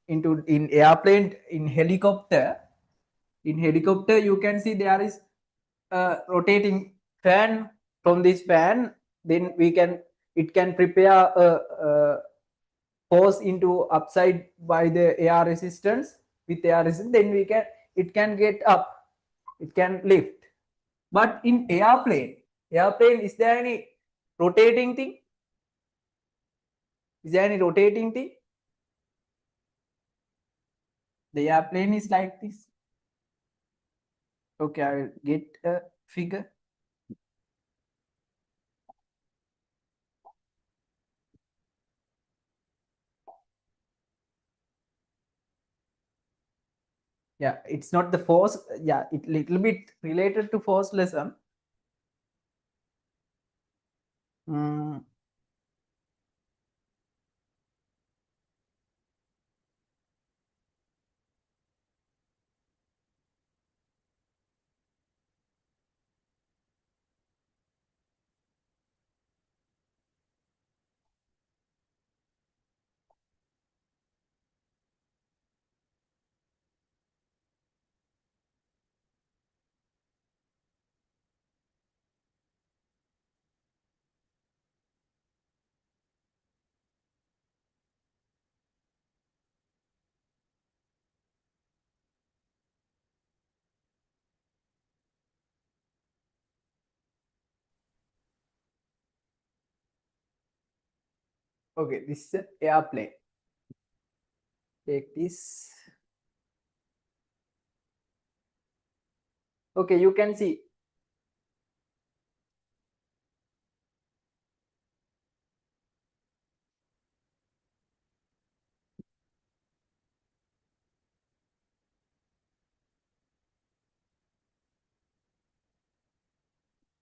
Speaker 1: in airplane, in helicopter? In helicopter, you can see there is a rotating fan. From this fan, then it can prepare a force into upside by the air resistance. With air resistance, then it can get up, it can lift. But in airplane, is there any rotating thing? Is there any rotating thing? The airplane is like this. Okay, I will get a figure. Yeah, it's not the force. Yeah, it little bit related to force lesson. Mm, okay, this is an airplane. Take this. Okay, you can see.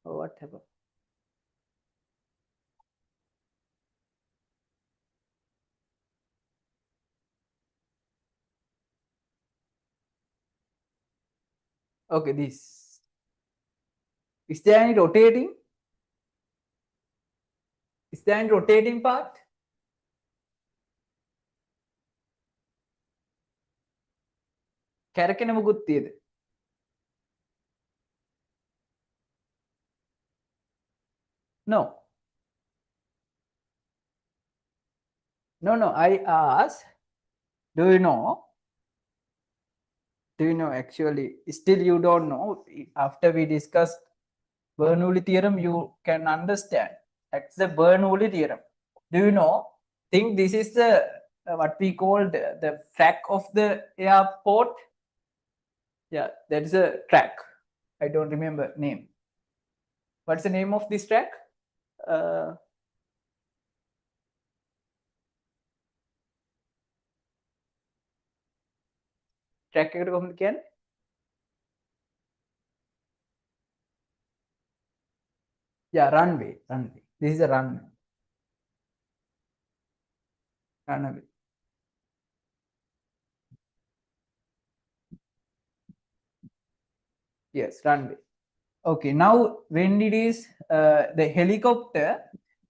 Speaker 1: Oh, what happened? Okay, this. Is there any rotating? Is there any rotating part? කැරකෙන මුකුත් තියද? No. No, I asked, do you know? Do you know actually? Still you don't know. After we discussed Bernoulli theorem, you can understand. That's the Bernoulli theorem. Do you know? Think this is the what we call the track of the airport. Yeah, that is a track. I don't remember name. What's the name of this track? Track එකට කොහොමද කියන්නේ? Yeah, runway. This is a runway. Runway. Yes, runway. Okay, now when it is the helicopter,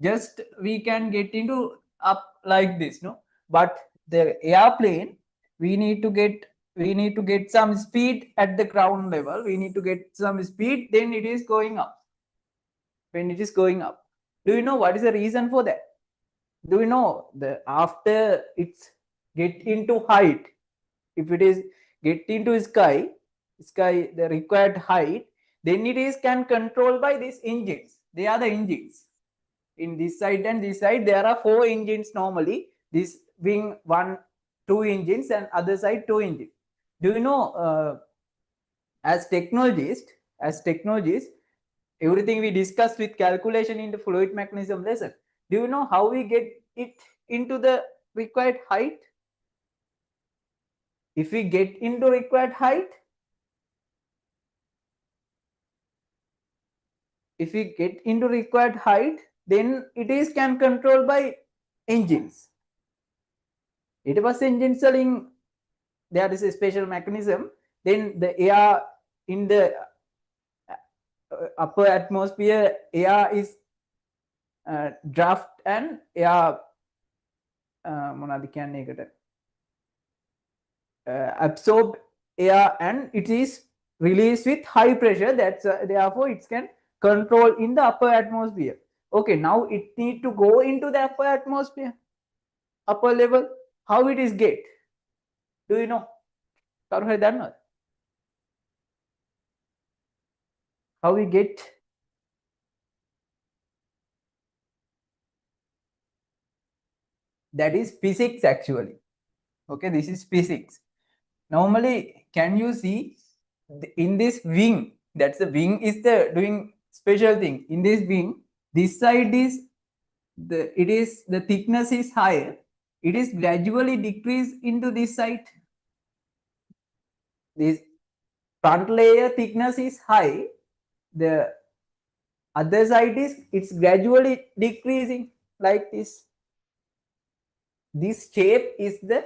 Speaker 1: just we can get into up like this, no? But the airplane, we need to get some speed at the ground level. We need to get some speed, then it is going up. When it is going up, do you know what is the reason for that? Do you know the after it's get into height, if it is get into sky the required height, then it is can control by these engines. They are the engines in this side and this side. There are 4 engines normally. This wing 1 2 engines and other side 2 engines. Do you know as technologists, everything we discussed with calculation in the fluid mechanism lesson, do you know how we get it into the required height? If we get into required height, then it is can control by engines. It was engines selling. There is a special mechanism. Then the air in the upper atmosphere, air is draft and air absorb air and it is released with high pressure. That's therefore it can control in the upper atmosphere. Okay, now it need to go into the upper atmosphere, upper level. How it is get? Do you know? how we get that is physics actually. Okay, this is physics. Normally, can you see in this wing, that's the wing is the doing special thing. In this wing, this side is the thickness is higher. It is gradually decreased into this side. This front layer thickness is high. The other side is it's gradually decreasing like this. This shape is the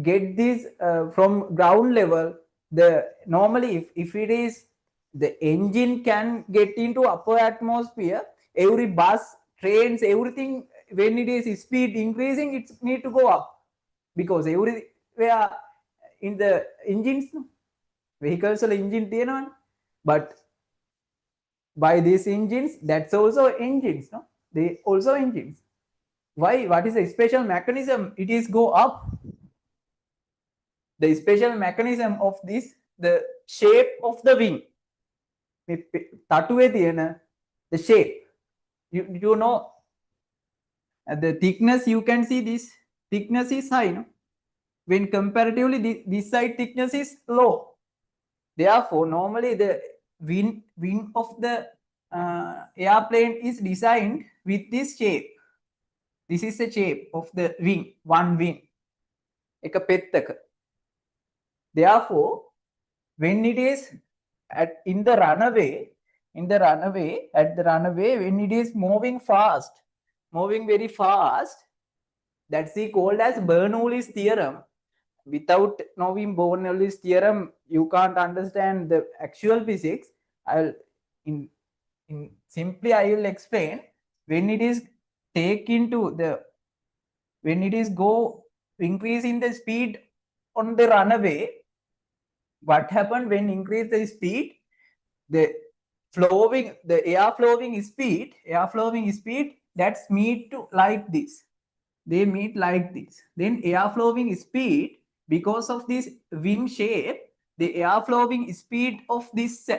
Speaker 1: get this from ground level. The normally if it is the engine can get into upper atmosphere, every bus, trains, everything, when it is speed increasing, it need to go up because everywhere in the engines vehicles engine but by these engines, that's also engines, no, they also engines. Why? What is the special mechanism? It is go up. The special mechanism of this, the shape of the wing, the shape, you know, the thickness, you can see this thickness is high, no? When comparatively this side thickness is low. Therefore, normally the wing of the airplane is designed with this shape. This is the shape of the wing, one wing. Therefore, when it is in the runaway, when it is moving very fast, that's called as Bernoulli's theorem. Without knowing Bernoulli's theorem, you can't understand the actual physics. I'll simply I will explain. When it is when it is go increasing the speed on the runaway, what happened when increase the speed? The air flowing speed, that's meet to like this. They meet like this. Then air flowing speed, because of this wing shape, the air flowing speed of this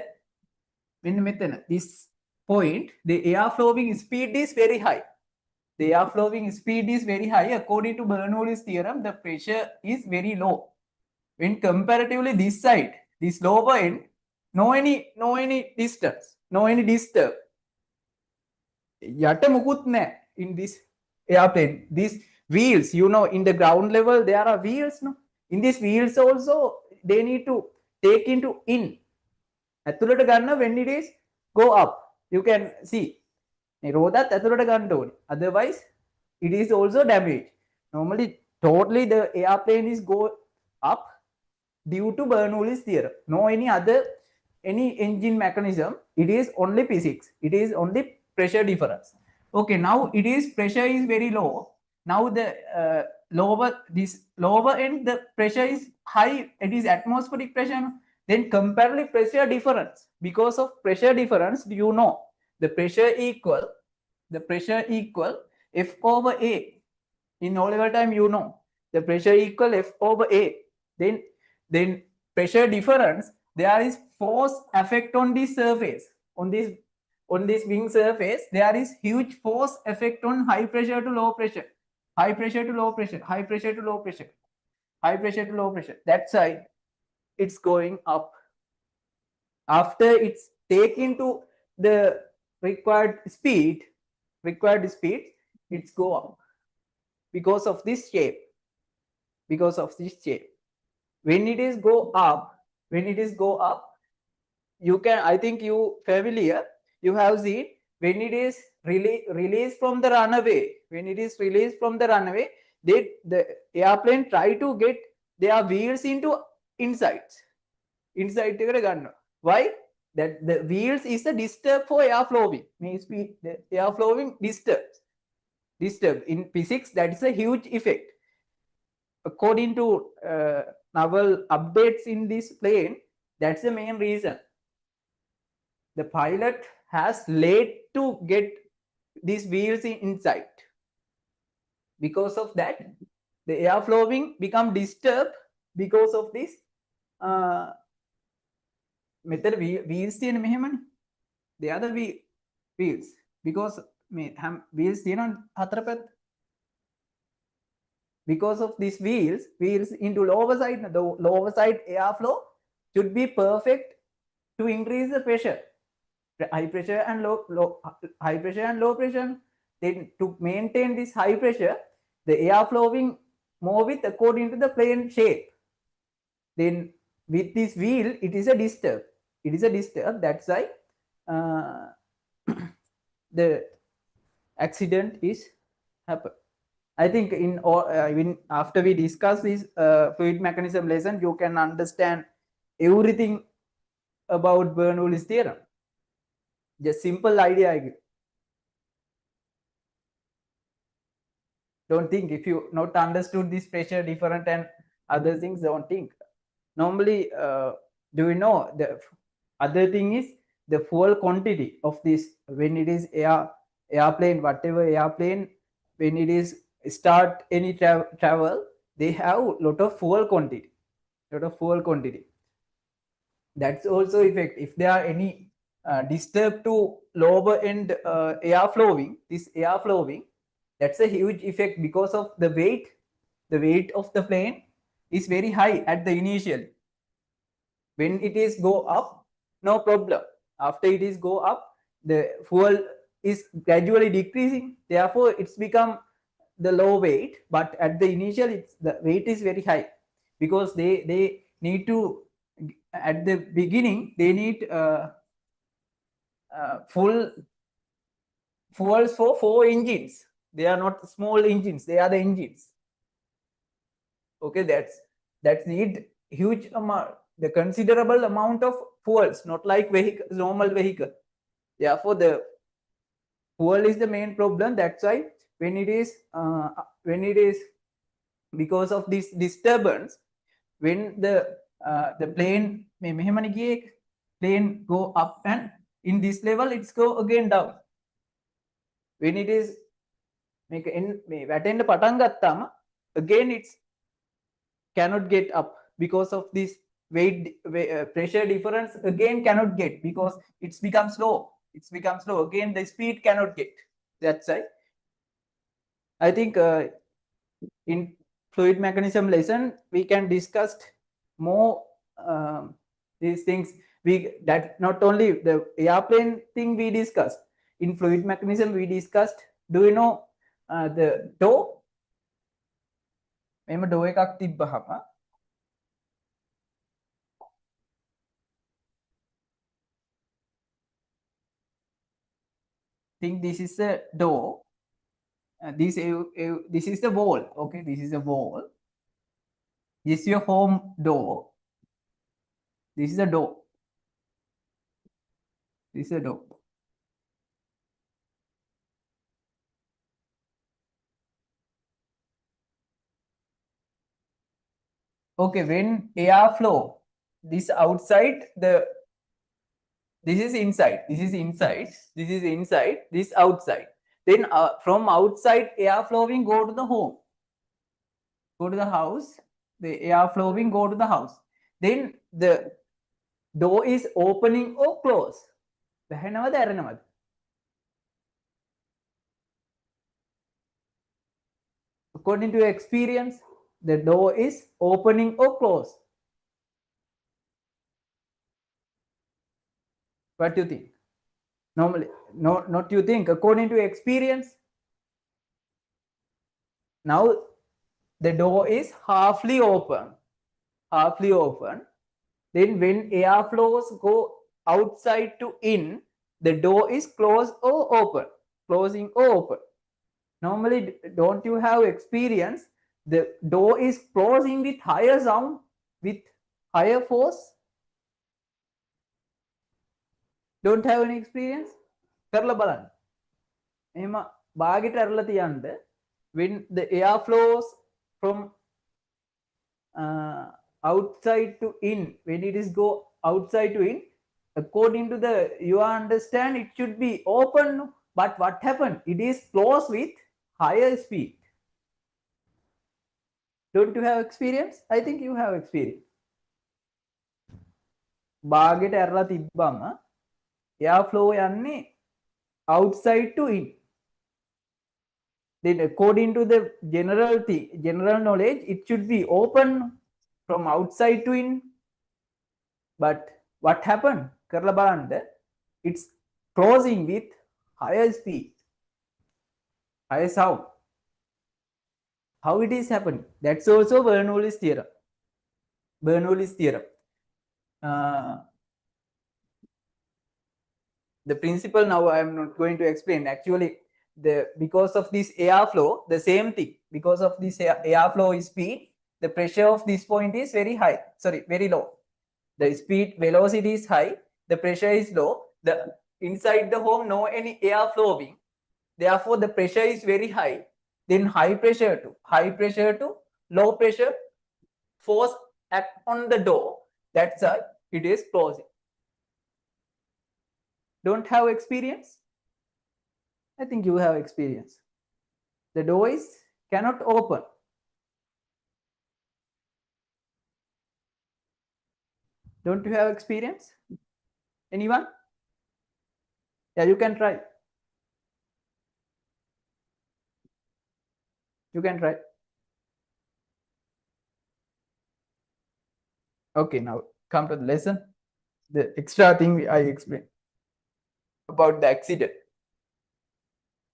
Speaker 1: this point, the air flowing speed is very high. The air flowing speed is very high. According to Bernoulli's theorem, the pressure is very low. When comparatively this side, this lower end, no any distance, no any disturb. යට මුකුත් නැහැ in this airplane. These wheels, you know, in the ground level there are wheels, no? In these wheels also they need to take into in ඇතුළට ගන්න when it is go up. You can see මේ රෝදත් ඇතුළට ගන්න ඕනේ, otherwise it is also damaged. Normally totally the airplane is go up due to Bernoulli's theorem. No any engine mechanism. It is only physics. It is only pressure difference. Okay, now it is pressure is very low. Now the lower end, the pressure is high. It is atmospheric pressure. Then comparatively pressure difference. Because of pressure difference, you know the pressure equal F over A. In O level time, you know the pressure equal F over A. Then pressure difference, there is force effect on this surface, on this wing surface. There is huge force effect on high pressure to low pressure, high pressure to low pressure, high pressure to low pressure, high pressure to low pressure. That's why it's going up. After it's taken to the required speed, it's go up because of this shape. When it is go up, you can, I think you familiar, you have seen when it is released from the runaway, the airplane try to get their wheels into inside එකට ගන්නවා. Why? That the wheels is a disturb for air flowing. The air flowing disturb. In physics, that is a huge effect. According to naval updates in this plane, that's the main reason. The pilot has late to get these wheels inside. Because of that, the air flowing become disturbed because of this මෙතන wheels තියෙන මෙහෙමනේ. They are the wheels because මේ wheels තියෙන හතර පැත්ත. Because of these wheels into lower side, the lower side airflow should be perfect to increase the pressure, high pressure and high pressure and low pressure. Then to maintain this high pressure, the air flowing more with according to the plane shape. Then with this wheel, it is a disturb. It is a disturb. That's why the accident is happen. I think in after we discuss this fluid mechanism lesson, you can understand everything about Bernoulli's theorem. Just simple idea I give. Don't think if you not understood this pressure different and other things, don't think. Normally, do you know the other thing is the fuel quantity of this when it is airplane, whatever airplane, when it is start any travel, they have lot of fuel quantity. That's also effect. If there are any disturb to lower end air flowing, that's a huge effect because of the weight of the plane is very high at the initial. When it is go up, no problem. After it is go up, the fuel is gradually decreasing, therefore it's become the low weight, but at the initial the weight is very high because they need to, at the beginning they need full fuels for 4 engines. They are not small engines, they are the engines. Okay, that's need huge amount, the considerable amount of fuels, not like normal vehicle. Therefore the fuel is the main problem. That's why when it is because of this disturbance, when the plane go up and in this level it's go again down. When it is වැටෙන්න පටන් ගත්තාම again it's cannot get up because of this pressure difference, again cannot get because it's become slow. Again the speed cannot get. That's why I think in fluid mechanism lesson we can discuss more these things. That not only the airplane thing we discussed, in fluid mechanism we discussed, do you know the door? මෙහෙම door එකක් තිබ්බහම think this is the door, this is the wall. Okay, this is the wall, this is your home door, this is the door, this is the door. Okay, when air flow, this outside, this is inside, this outside. Then from outside air flowing go to the home, go to the house, the air flowing go to the house. Then the door is opening or close. වැහෙනවද ඇරෙනවද? According to your experience, the door is opening or close. What do you think? Normally, no, not you think, according to your experience. Now the door is halfly open. Then when air flows go outside to in, the door is closed or open, closing or open. Normally, don't you have experience, the door is closing with higher sound, with higher force? Don't have any experience? කරලා බලන්න. එහෙම බාගෙට අරලා තියන්න, when the air flows from outside to in, when it is go outside to in, according to the you understand it should be open, but what happened, it is closed with higher speed. Don't you have experience? I think you have experience. බාගෙට ඇරලා තිබ්බම air flow යන්නේ outside to in. Then according to the general knowledge, it should be open from outside to in. But what happened? කරලා බලන්න, it's closing with higher speed, higher sound. How it is happening? That's also Bernoulli's theorem. Bernoulli's theorem. The principle now I am not going to explain. Actually, because of this airflow, the same thing. Because of this airflow speed, the pressure of this point is very high. Sorry, very low. The speed velocity is high. The pressure is low. The inside the home, no any air flowing. Therefore, the pressure is very high. Then high pressure to low pressure force act on the door. That's why it is closing. Don't have experience? I think you have experience. The door is cannot open. Don't you have experience? Anyone? Yeah, you can try. You can try. Okay, now come to the lesson. The extra thing I explained about the accident.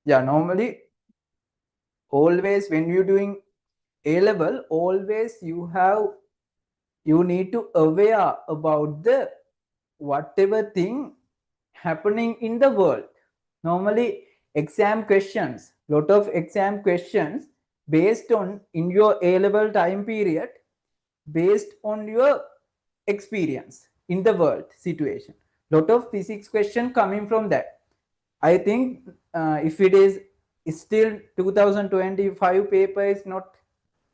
Speaker 1: Yeah, normally, always when you're doing A level, always you need to aware about the whatever thing happening in the world. Normally, exam questions, lot of exam questions based on in your A level time period, based on your experience in the world situation. Lot of physics question coming from that. I think if it is still 2025 paper is not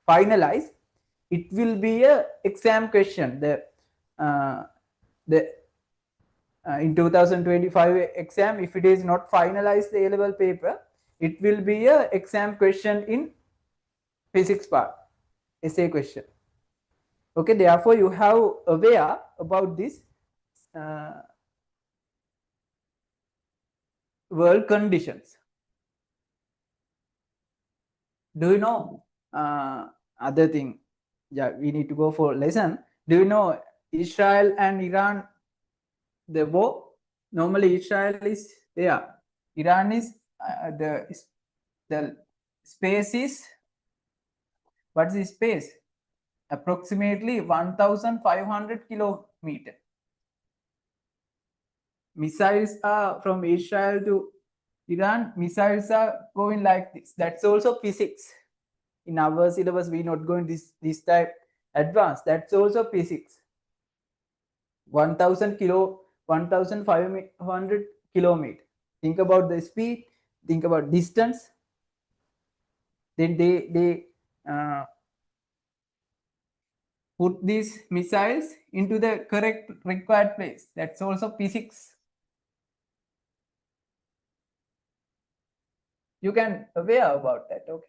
Speaker 1: finalized, it will be a exam question. In 2025 exam, if it is not finalized the A level paper, it will be a exam question in physics part, essay question. Okay, therefore you have aware about this world conditions. Do you know other thing? Yeah, we need to go for lesson. Do you know Israel and Iran, the war? Normally Israel is there. Iran is the space is, what's the space? Approximately 1,500 kilometers. Missiles are from Israel to Iran. Missiles are going like this. That's also physics. In our syllabus, we not going this type advanced. That's also physics. 1,500 kilometers. Think about the speed. Think about distance. Then they put these missiles into the correct required place. That's also physics. You can aware about that. Okay.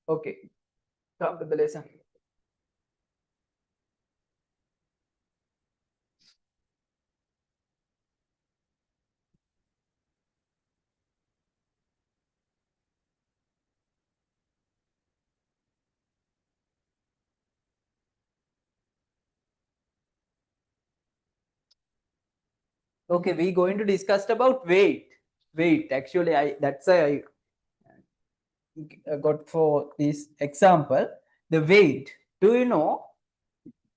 Speaker 1: Okay. Come to the lesson. Okay, we're going to discuss about weight. Weight. Actually, that's why I got for this example. The weight. Do you know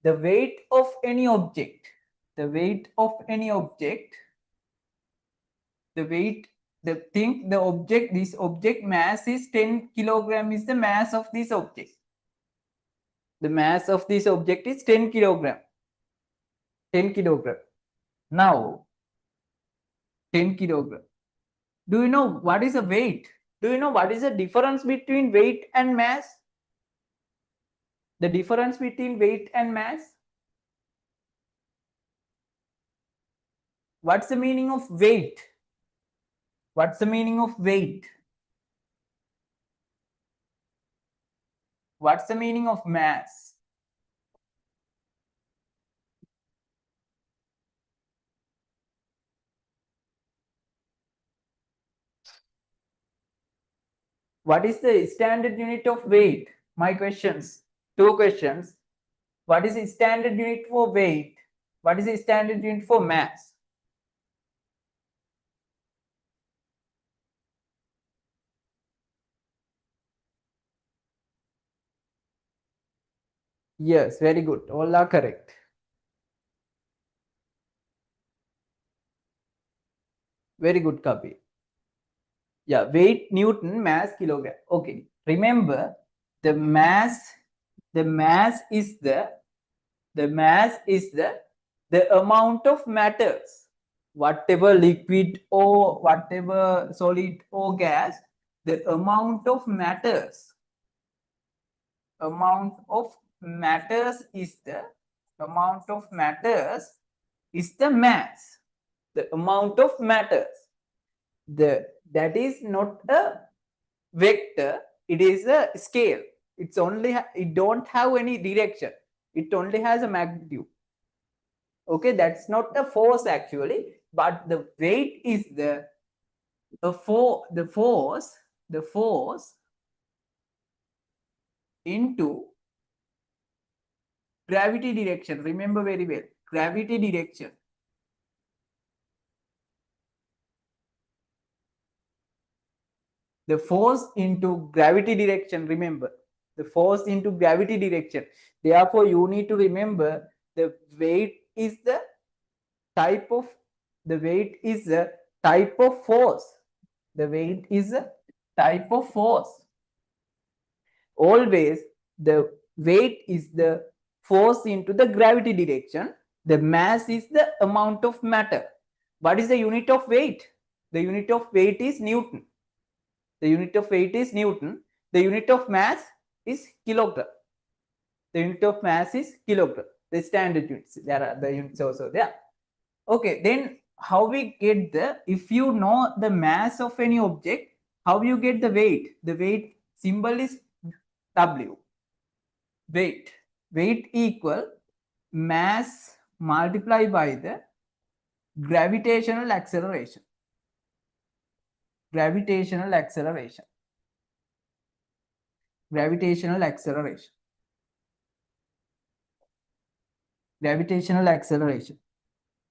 Speaker 1: the weight of any object? The weight of any object. The weight. The thing. The object. This object mass is 10 kilogram. Is the mass of this object. The mass of this object is 10 kilogram. 10 kilogram. Now, 10 kilogram. Do you know what is a weight? Do you know what is the difference between weight and mass? The difference between weight and mass? What's the meaning of weight? What's the meaning of weight? What's the meaning of mass? What is the standard unit of weight? My questions. Two questions. What is the standard unit for weight? What is the standard unit for mass? Yes, very good. All are correct. Very good, Kapi. Yeah, weight Newton, mass kilogram. Okay. Remember, the mass, the mass is the mass is the amount of matters. Whatever liquid or whatever solid or gas, the amount of matters is the amount of matters is the mass. The amount of matters, that is not a vector, it is a scale. It's only, it don't have any direction, it only has a magnitude. Okay, that's not a force actually, but the weight is the force into gravity direction. Remember very well, gravity direction. The force into gravity direction. Remember, the force into gravity direction. Therefore, you need to remember the weight is the type of force. The weight is a type of force. Always the weight is the force into the gravity direction. The mass is the amount of matter. What is the unit of weight? The unit of weight is Newton. The unit of weight is Newton. The unit of mass is kilogram. The unit of mass is kilogram. The standard units, there are the units also there. Okay, then how we get if you know the mass of any object, how you get the weight? The weight symbol is W. Weight equal mass multiplied by the gravitational acceleration. Gravitational acceleration. Gravitational acceleration. Gravitational acceleration.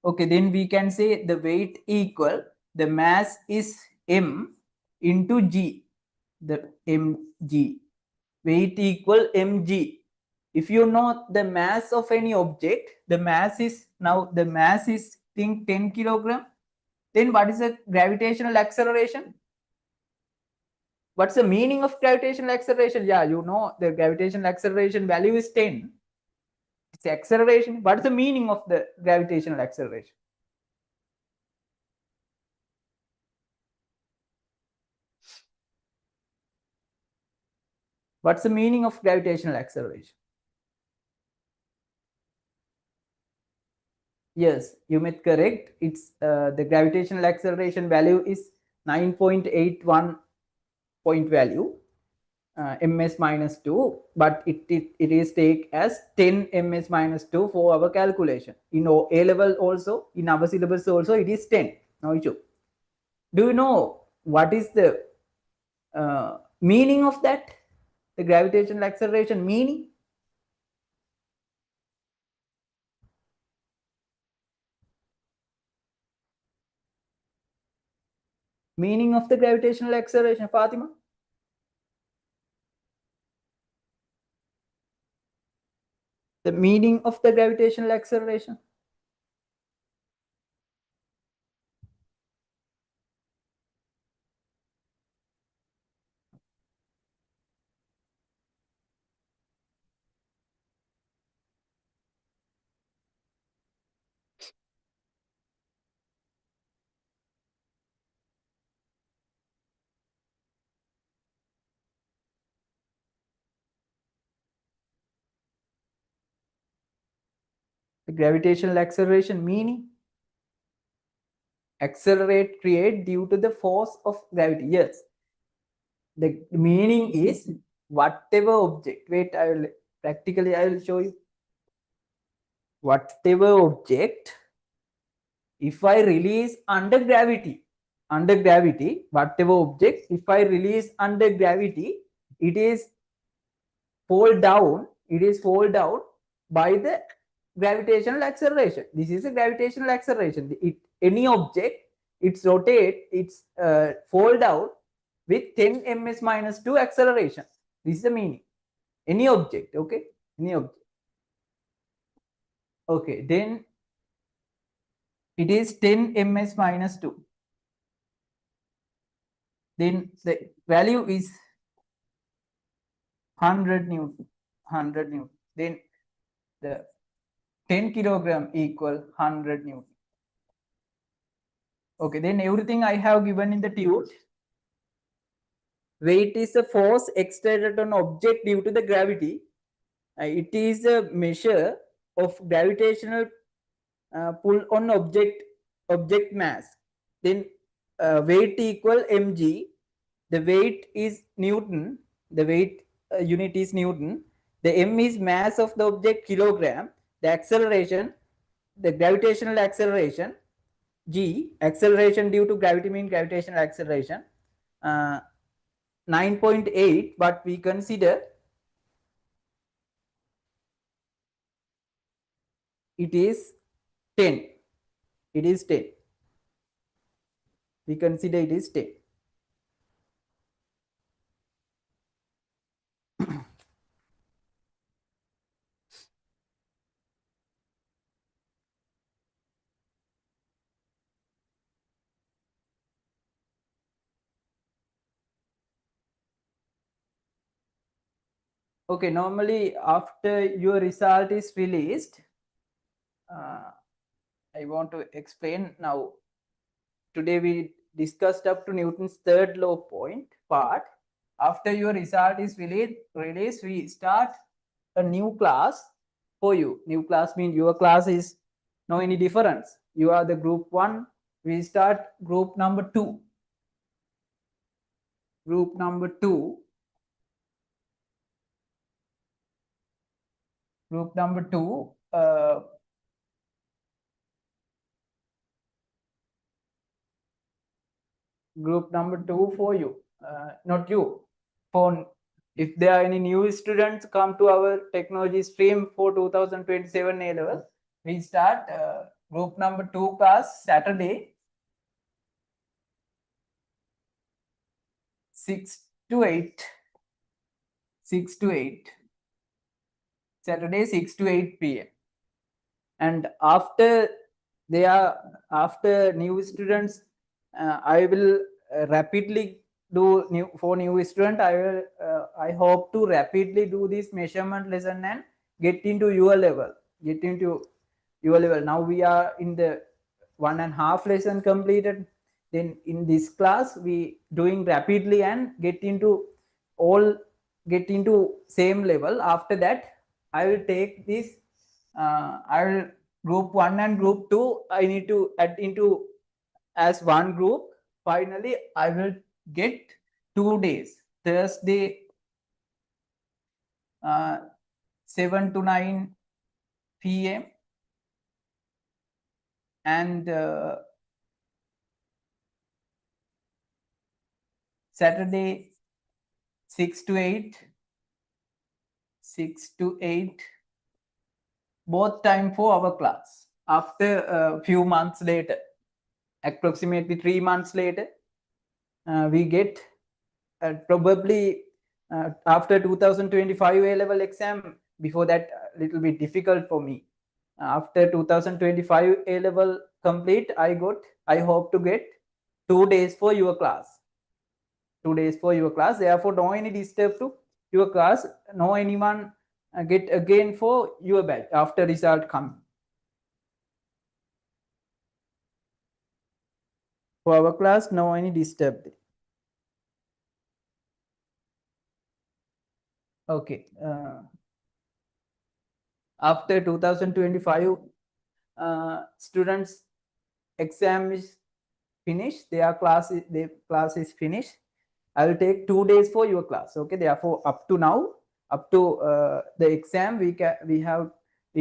Speaker 1: Okay, then we can say the weight equal, the mass is m into g. The mg. Weight equal mg. If you know the mass of any object, the mass is think 10 kilogram. Then what is the gravitational acceleration? What's the meaning of gravitational acceleration? Yeah, you know the gravitational acceleration value is 10. It's acceleration. What's the meaning of the gravitational acceleration? What's the meaning of gravitational acceleration? Yes, you made correct. It's the gravitational acceleration value is 9.81 point value, ms minus 2, but it is take as 10 ms minus 2 for our calculation. In A level also, in our syllabus also, it is 10. No issue. Do you know what is the meaning of that? The gravitational acceleration meaning? Meaning of the gravitational acceleration, Fatima? The meaning of the gravitational acceleration? The gravitational acceleration meaning? Accelerate, create due to the force of gravity. Yes. The meaning is whatever object, wait, I will practically I will show you. Whatever object, if I release under gravity, whatever object, if I release under gravity, it is fall down, by the gravitational acceleration. This is a gravitational acceleration. Any object, it's rotate, it's fall down with 10 ms minus 2 acceleration. This is the meaning. Any object, okay, any object. Okay, then it is 10 ms minus 2. Then the value is 100 Newton. 100 Newton. Then the 10 kilogram equal 100 Newton. Okay, then everything I have given in the tube. Weight is a force exerted on object due to the gravity. It is a measure of gravitational pull on object mass. Then weight equal mg. The weight is Newton. The weight unit is Newton. The m is mass of the object, kilogram. The acceleration, the gravitational acceleration, g, acceleration due to gravity means gravitational acceleration, 9.8, but we consider it is 10. It is 10. We consider it is 10. Okay, normally after your result is released, I want to explain now. Today we discussed up to Newton's third law point part. After your result is released, we start a new class for you. New class means your class is no any difference. You are the group 1. We start group number 2. Group number 2. Group number 2. Group number 2 for you, not you. For if there are any new students come to our technology stream for 2027 A level, we start group number 2 class Saturday 6 to 8. 6 to 8. Saturday 6 to 8 p.m. And after new students, I will rapidly do new student. I hope to rapidly do this measurement lesson and get into your level. Now we are in the 1.5 lesson completed. Then in this class we doing rapidly and get into same level. After that I will take this. I will group 1 and group 2. I need to add into as one group. Finally, I will get 2 days. Thursday 7 to 9 p.m. and Saturday 6 to 8. 6 to 8. Both time for our class. After a few months later, approximately 3 months later, we get probably after 2025 A level exam. Before that, a little bit difficult for me. After 2025 A level complete, I hope to get 2 days for your class. 2 days for your class. Therefore, no any disturb to your class. No anyone get again for your batch after result come. For our class, no any disturb. Okay. After 2025, students exam is finished. Their class is finished. I will take 2 days for your class. Okay, therefore up to now, up to the exam, we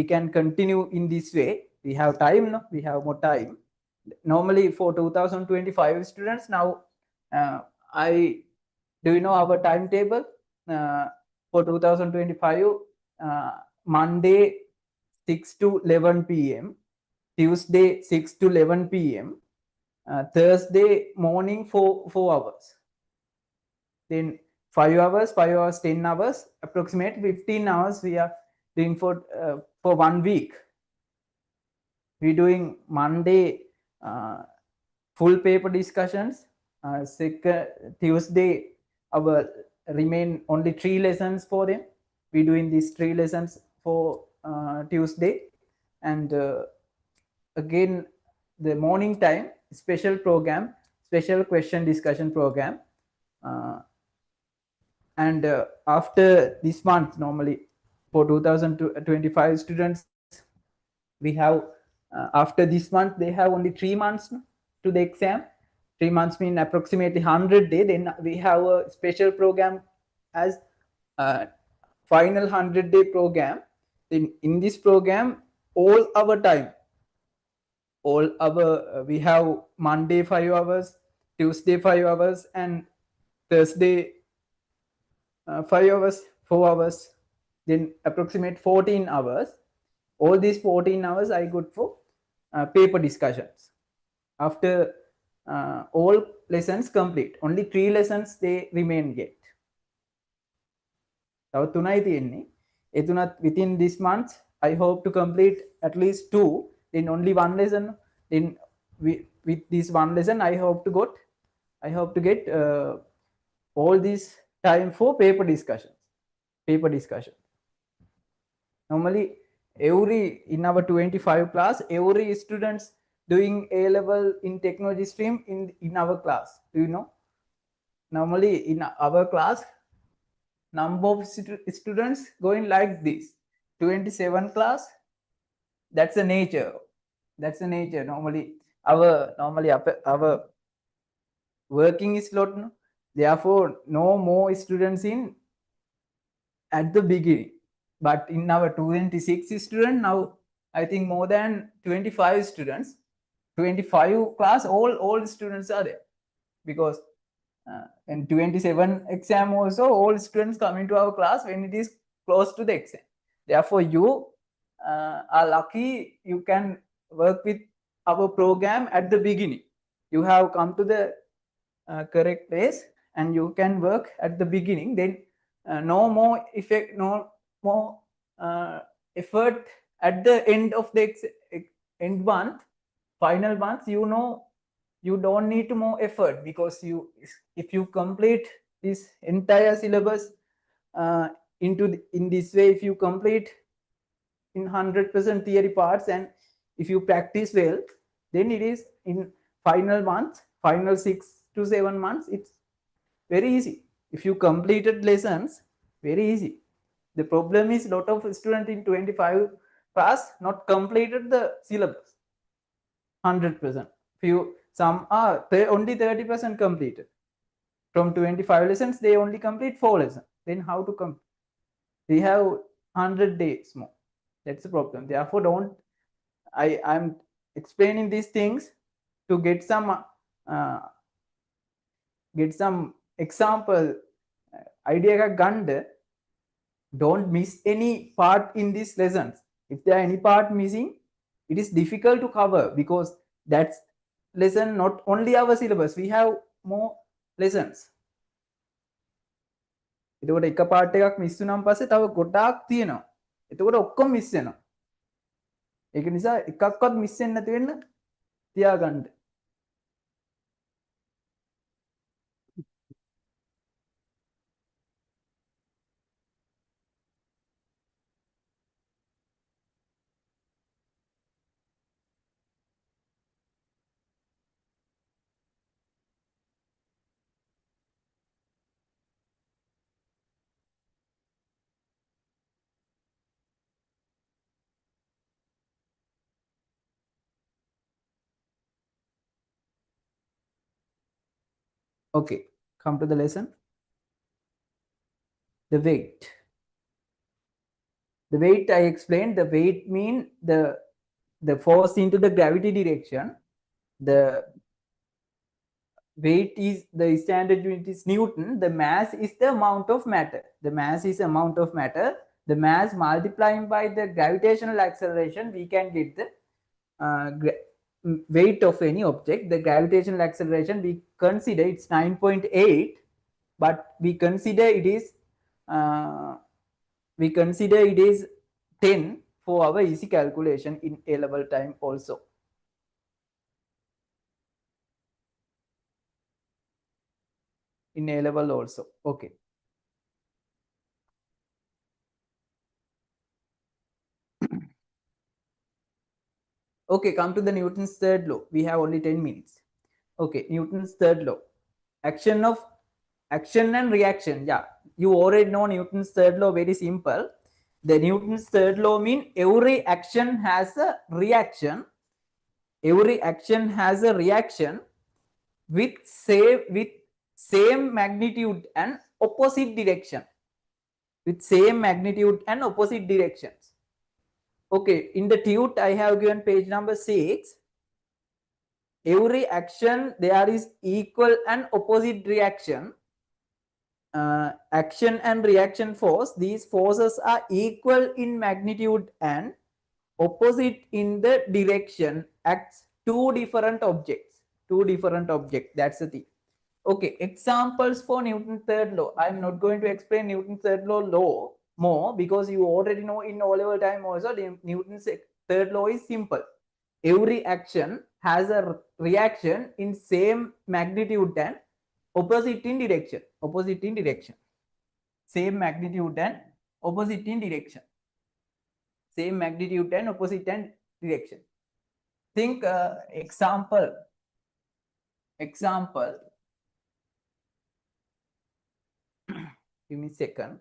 Speaker 1: can continue in this way. We have time, no? We have more time. Normally for 2025 students now, I do you know our timetable for 2025? uh, Monday 6 to 11 p.m, Tuesday 6 to 11 p.m, Thursday morning 4 hours, then 5 hours, 5 hours, 10 hours, approximate 15 hours we are doing for 1 week. We're doing Monday full paper discussions. Second Tuesday, our remain only 3 lessons for them. We're doing these 3 lessons for Tuesday, and again the morning time special program, special question discussion program. And after this month, normally for 2025 students, we have after this month they have only 3 months to the exam. 3 months mean approximately 100 days. Then we have a special program as final 100-day program. In this program, all our time, all our we have Monday 5 hours, Tuesday 5 hours, and Thursday 5 hours, 4 hours, then approximate 14 hours. All these 14 hours I good for paper discussions. After all lessons complete, only 3 lessons they remain yet. තව 3යි තියෙන්නේ. ඒ තුනත් within this month I hope to complete at least 2, then only 1 lesson. Then with this 1 lesson I hope to get all this time for paper discussion. Normally every in our 25 class, every students doing A level in technology stream in our class. Do you know? Normally in our class, number of students going like this, 27 class. That's the nature. Normally our working is lot, no? Therefore no more students in at the beginning. But in our 26 students now, I think more than 25 students, 25 class, all students are there. Because in 27 exam also, all students come into our class when it is close to the exam. Therefore you are lucky you can work with our program at the beginning. You have come to the correct place and you can work at the beginning. Then no more effect, no more effort at the end of the end month, final month. You don't need more effort, because if you complete this entire syllabus in this way, if you complete in 100% theory parts, and if you practice well, then it is in final month, final 6 to 7 months, it's very easy. If you completed lessons, very easy. The problem is lot of students in 25 class not completed the syllabus 100%. Some are only 30% completed. From 25 lessons they only complete 4 lessons. Then how to complete? We have 100 days more. That's the problem. Therefore I'm explaining these things to get some example idea එකක් ගන්න. Don't miss any part in these lessons. If there are any part missing, it is difficult to cover, because that's lesson not only our syllabus, we have more lessons. එතකොට එක part එකක් miss වුණාන් පස්සේ තව ගොඩාක් තියෙනවා. එතකොට ඔක්කොම miss වෙනවා. ඒක නිසා එකක්වත් miss වෙන්නේ නැති වෙන්න තියාගන්න. Okay, come to the lesson. The weight. The weight I explained, the weight mean the force into the gravity direction. The weight is the standard unit is Newton. The mass is the amount of matter. The mass is amount of matter. The mass multiplying by the gravitational acceleration, we can get the weight of any object. The gravitational acceleration, we consider it's 9.8, but we consider it is 10 for our easy calculation in A level time also. In A level also. Okay. Okay, come to the Newton's third law. We have only 10 minutes. Okay, Newton's third law. Action and reaction. Yeah, you already know Newton's third law, very simple. The Newton's third law means every action has a reaction. Every action has a reaction with same magnitude and opposite direction. With same magnitude and opposite directions. Okay, in the tute I have given page number 6. Every action there is equal and opposite reaction. Action and reaction force, these forces are equal in magnitude and opposite in the direction at two different objects. That's the thing. Okay, examples for Newton's third law. I'm not going to explain Newton's third law more because you already know in O-level time also. Newton's third law is simple. Every action has a reaction in same magnitude and opposite in direction. Same magnitude and opposite in direction. Same magnitude and opposite in direction. Think example. Give me a second.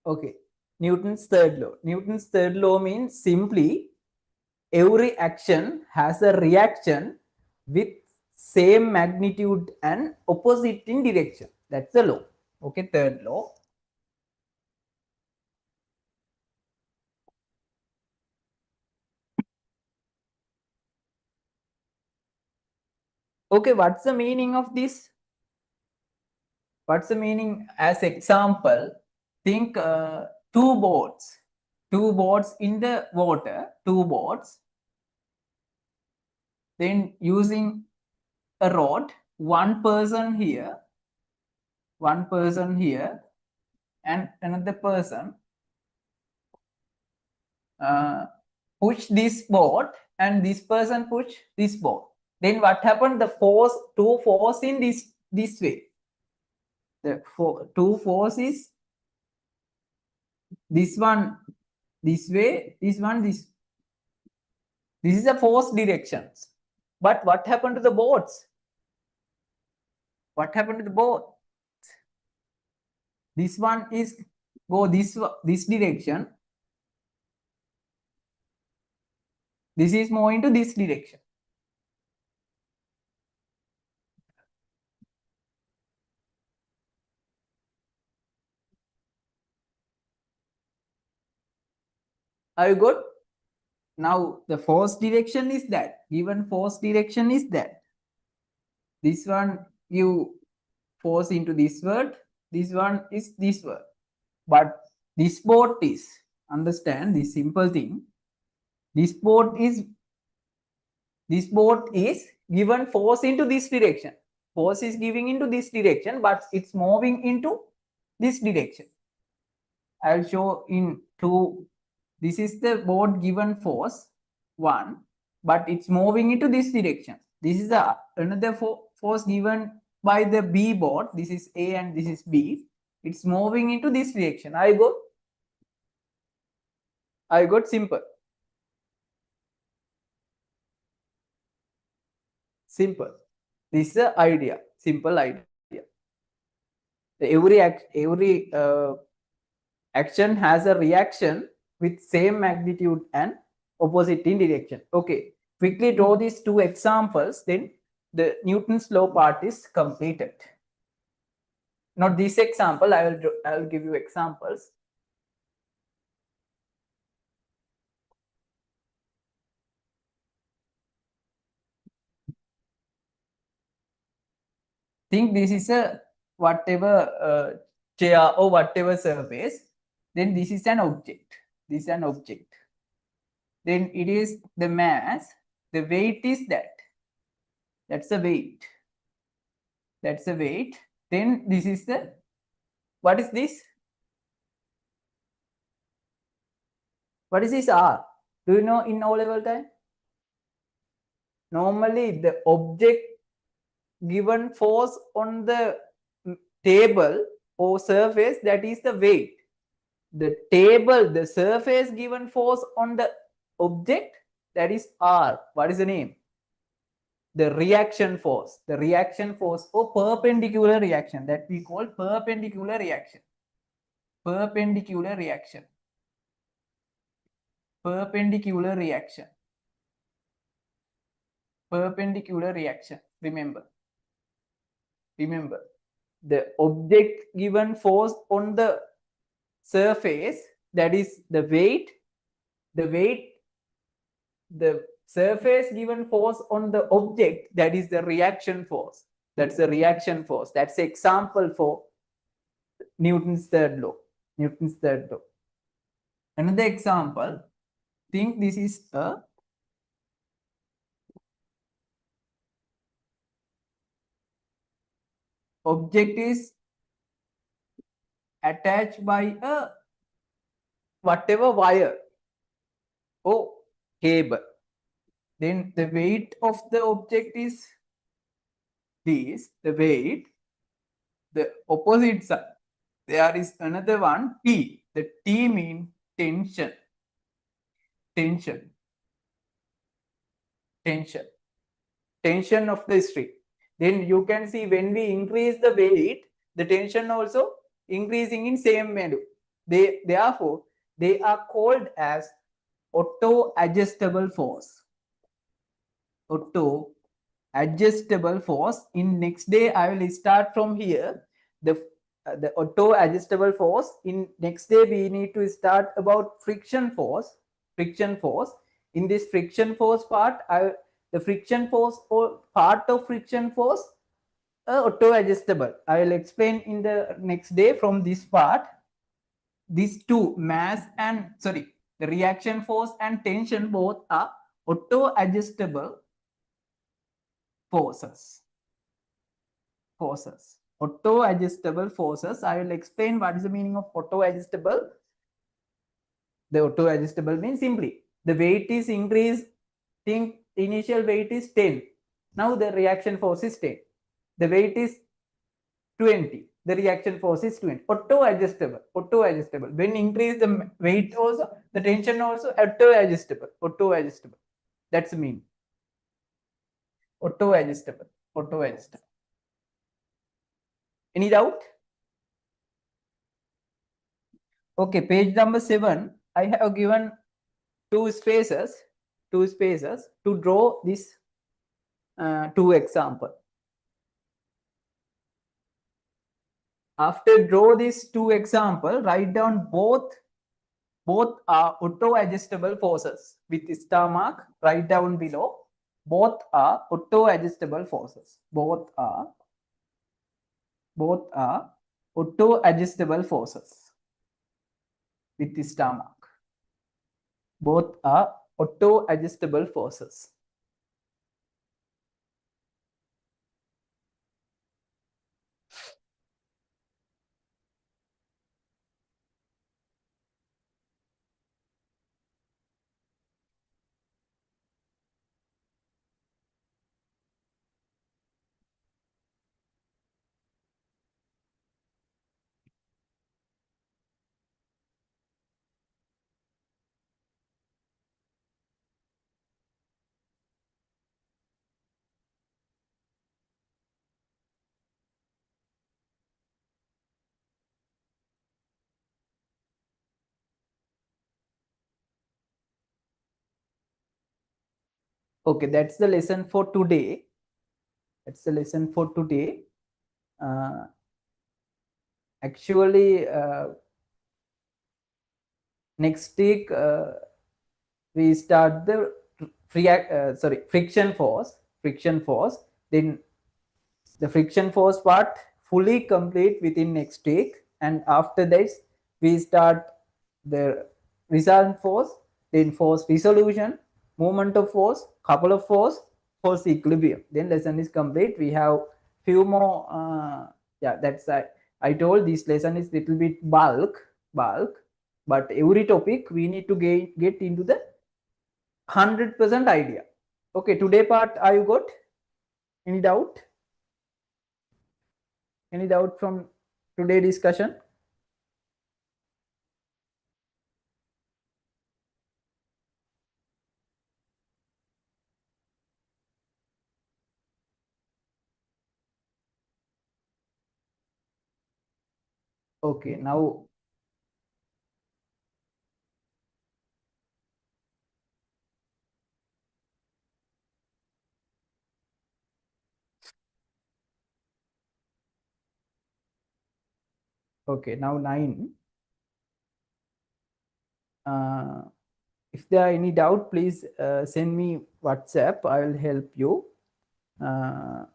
Speaker 1: Okay, Newton's third law. Newton's third law means simply every action has a reaction with same magnitude and opposite in direction. That's the law. Okay, third law. Okay, what's the meaning of this? What's the meaning? As example, think two boats in the water, then using a rod, one person here and another person push this boat and this person push this boat. Then what happened? The two force in this way. The two force is this one this way, this one this. This is a force directions. But what happened to the boats? This one is go this direction. This is moving to this direction. Are you good? Now the force direction is that. Given force direction is that. This one you force into this word. This one is this word. But this boat is, understand this simple thing. This boat is given force into this direction. Force is giving into this direction, but it's moving into this direction. I'll show in two. This is the board given force, one, but it's moving into this direction. This is the another force given by the B board. This is A and this is B. It's moving into this direction. I got simple. Simple. This is the idea. Simple idea. Every action has a reaction with same magnitude and opposite in direction. Okay, quickly draw these two examples, then the Newton's law part is completed. Not this example, I'll give you examples. Think this is a whatever chair or whatever surface, then this is an object. This is an object. Then it is the mass, the weight is that. That's the weight. That's the weight. Then this is the, what is this? What is this R? Do you know in O level time? Normally the object given force on the table or surface, that is the weight. The table, the surface given force on the object, that is R. What is the name? The reaction force. The reaction force or perpendicular reaction, that we call perpendicular reaction. Perpendicular reaction. Perpendicular reaction. Perpendicular reaction. Remember, the object given force on the surface, that is the weight. The surface given force on the object, that is the reaction force. That's the reaction force. That's the example for Newton's third law. Another example, think this is a object is attached by a whatever wire or cable. Then the weight of the object is this, the weight. The opposite side, there is another one, T. The T means tension. Tension of the string. Then you can see when we increase the weight, the tension also increasing in same manner. Therefore, they are called as auto-adjustable force. Auto-adjustable force. In next day, I will start from here. The auto-adjustable force. In next day, we need to start about friction force. In this friction force part, the friction force or part of friction force, auto-adjustable. I will explain in the next day from this part. These two, the reaction force and tension, both are auto-adjustable forces. Auto-adjustable forces. I will explain what is the meaning of auto-adjustable. The auto-adjustable means simply the weight is increased. Think initial weight is 10. Now the reaction force is 10. The weight is 20. The reaction force is 20. Auto-adjustable. When increase the weight also, the tension also auto-adjustable. That's the meaning. Auto-adjustable. Any doubt? Okay, page number 7. I have given two spaces two spaces to draw this two example. After draw these two example, write down both are auto adjustable forces with star mark. Write down below. Both are auto adjustable forces. Both are auto adjustable forces with star mark. Both are auto adjustable forces. Okay, that's the lesson for today. That's the lesson for today. Actually, next week we start the friction force. Then the friction force part fully complete within next week, and after that we start the result force, then force resolution, movement of force, couple of force equilibrium. Then lesson is complete. We have few more. Yeah, that's I told this lesson is little bit bulk, but every topic we need to get into the 100% idea. Okay, today part are you got any doubt? Any doubt from today discussion? Okay, now okay, now 9. If there are any doubt, please send me WhatsApp. I will help you. The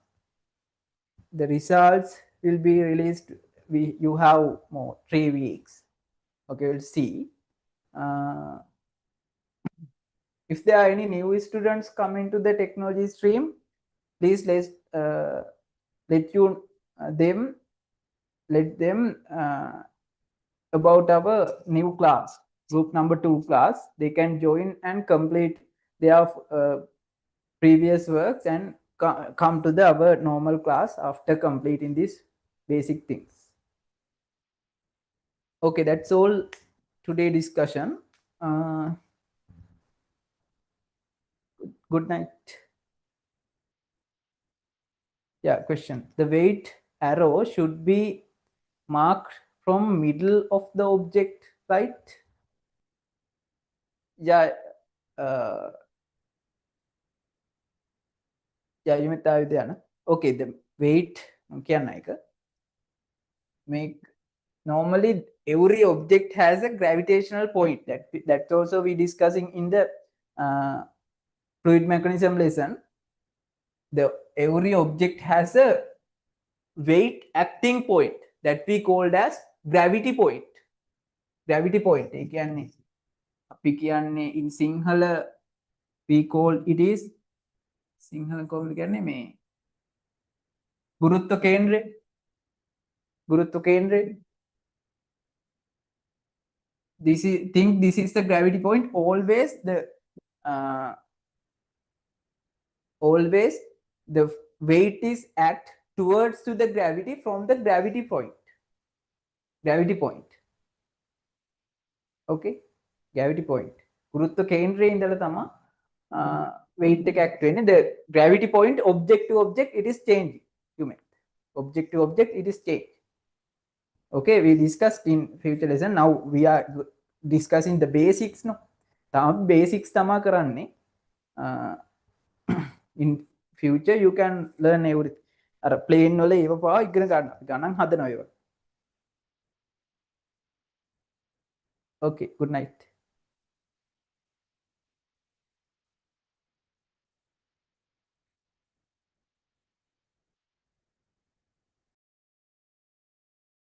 Speaker 1: results will be released. You have more 3 weeks. Okay, we'll see. If there are any new students coming to the technology stream, please let you them let them about our new class, group number 2 class. They can join and complete their previous works and come to the our normal class after completing these basic things. Okay, that's all today discussion. Good night. Yeah, question. The weight arrow should be marked from middle of the object, right? Yeah. යමතාව යන. Okay, the weight කියන්න එක. Make normally every object has a gravitational point. That also we discussing in the fluid mechanism lesson. The every object has a weight acting point that we called as gravity point. Gravity point. ඒ කියන්නේ අපි කියන්නේ in Sinhala we call it is Sinhala කොහොමද කියන්නේ මේ ගුරුත්ව කේන්ද්‍රය. This is the gravity point. Always the weight is act towards to the gravity from the gravity point. Okay, gravity point. ගුරුත්ව කේන්ද්‍රයේ ඉඳලා තමයි weight එක act වෙන්නේ. The gravity point, object to object, it is changing. Object to object, it is changed. Okay, we discussed in future lesson. Now we are discussing the basics. No, basics තමයි කරන්නේ. in future you can learn everything. අර plane වල ඒව පාව ඉගෙන ගන්න ගණන් හදනවා ඒවා. Okay, good night.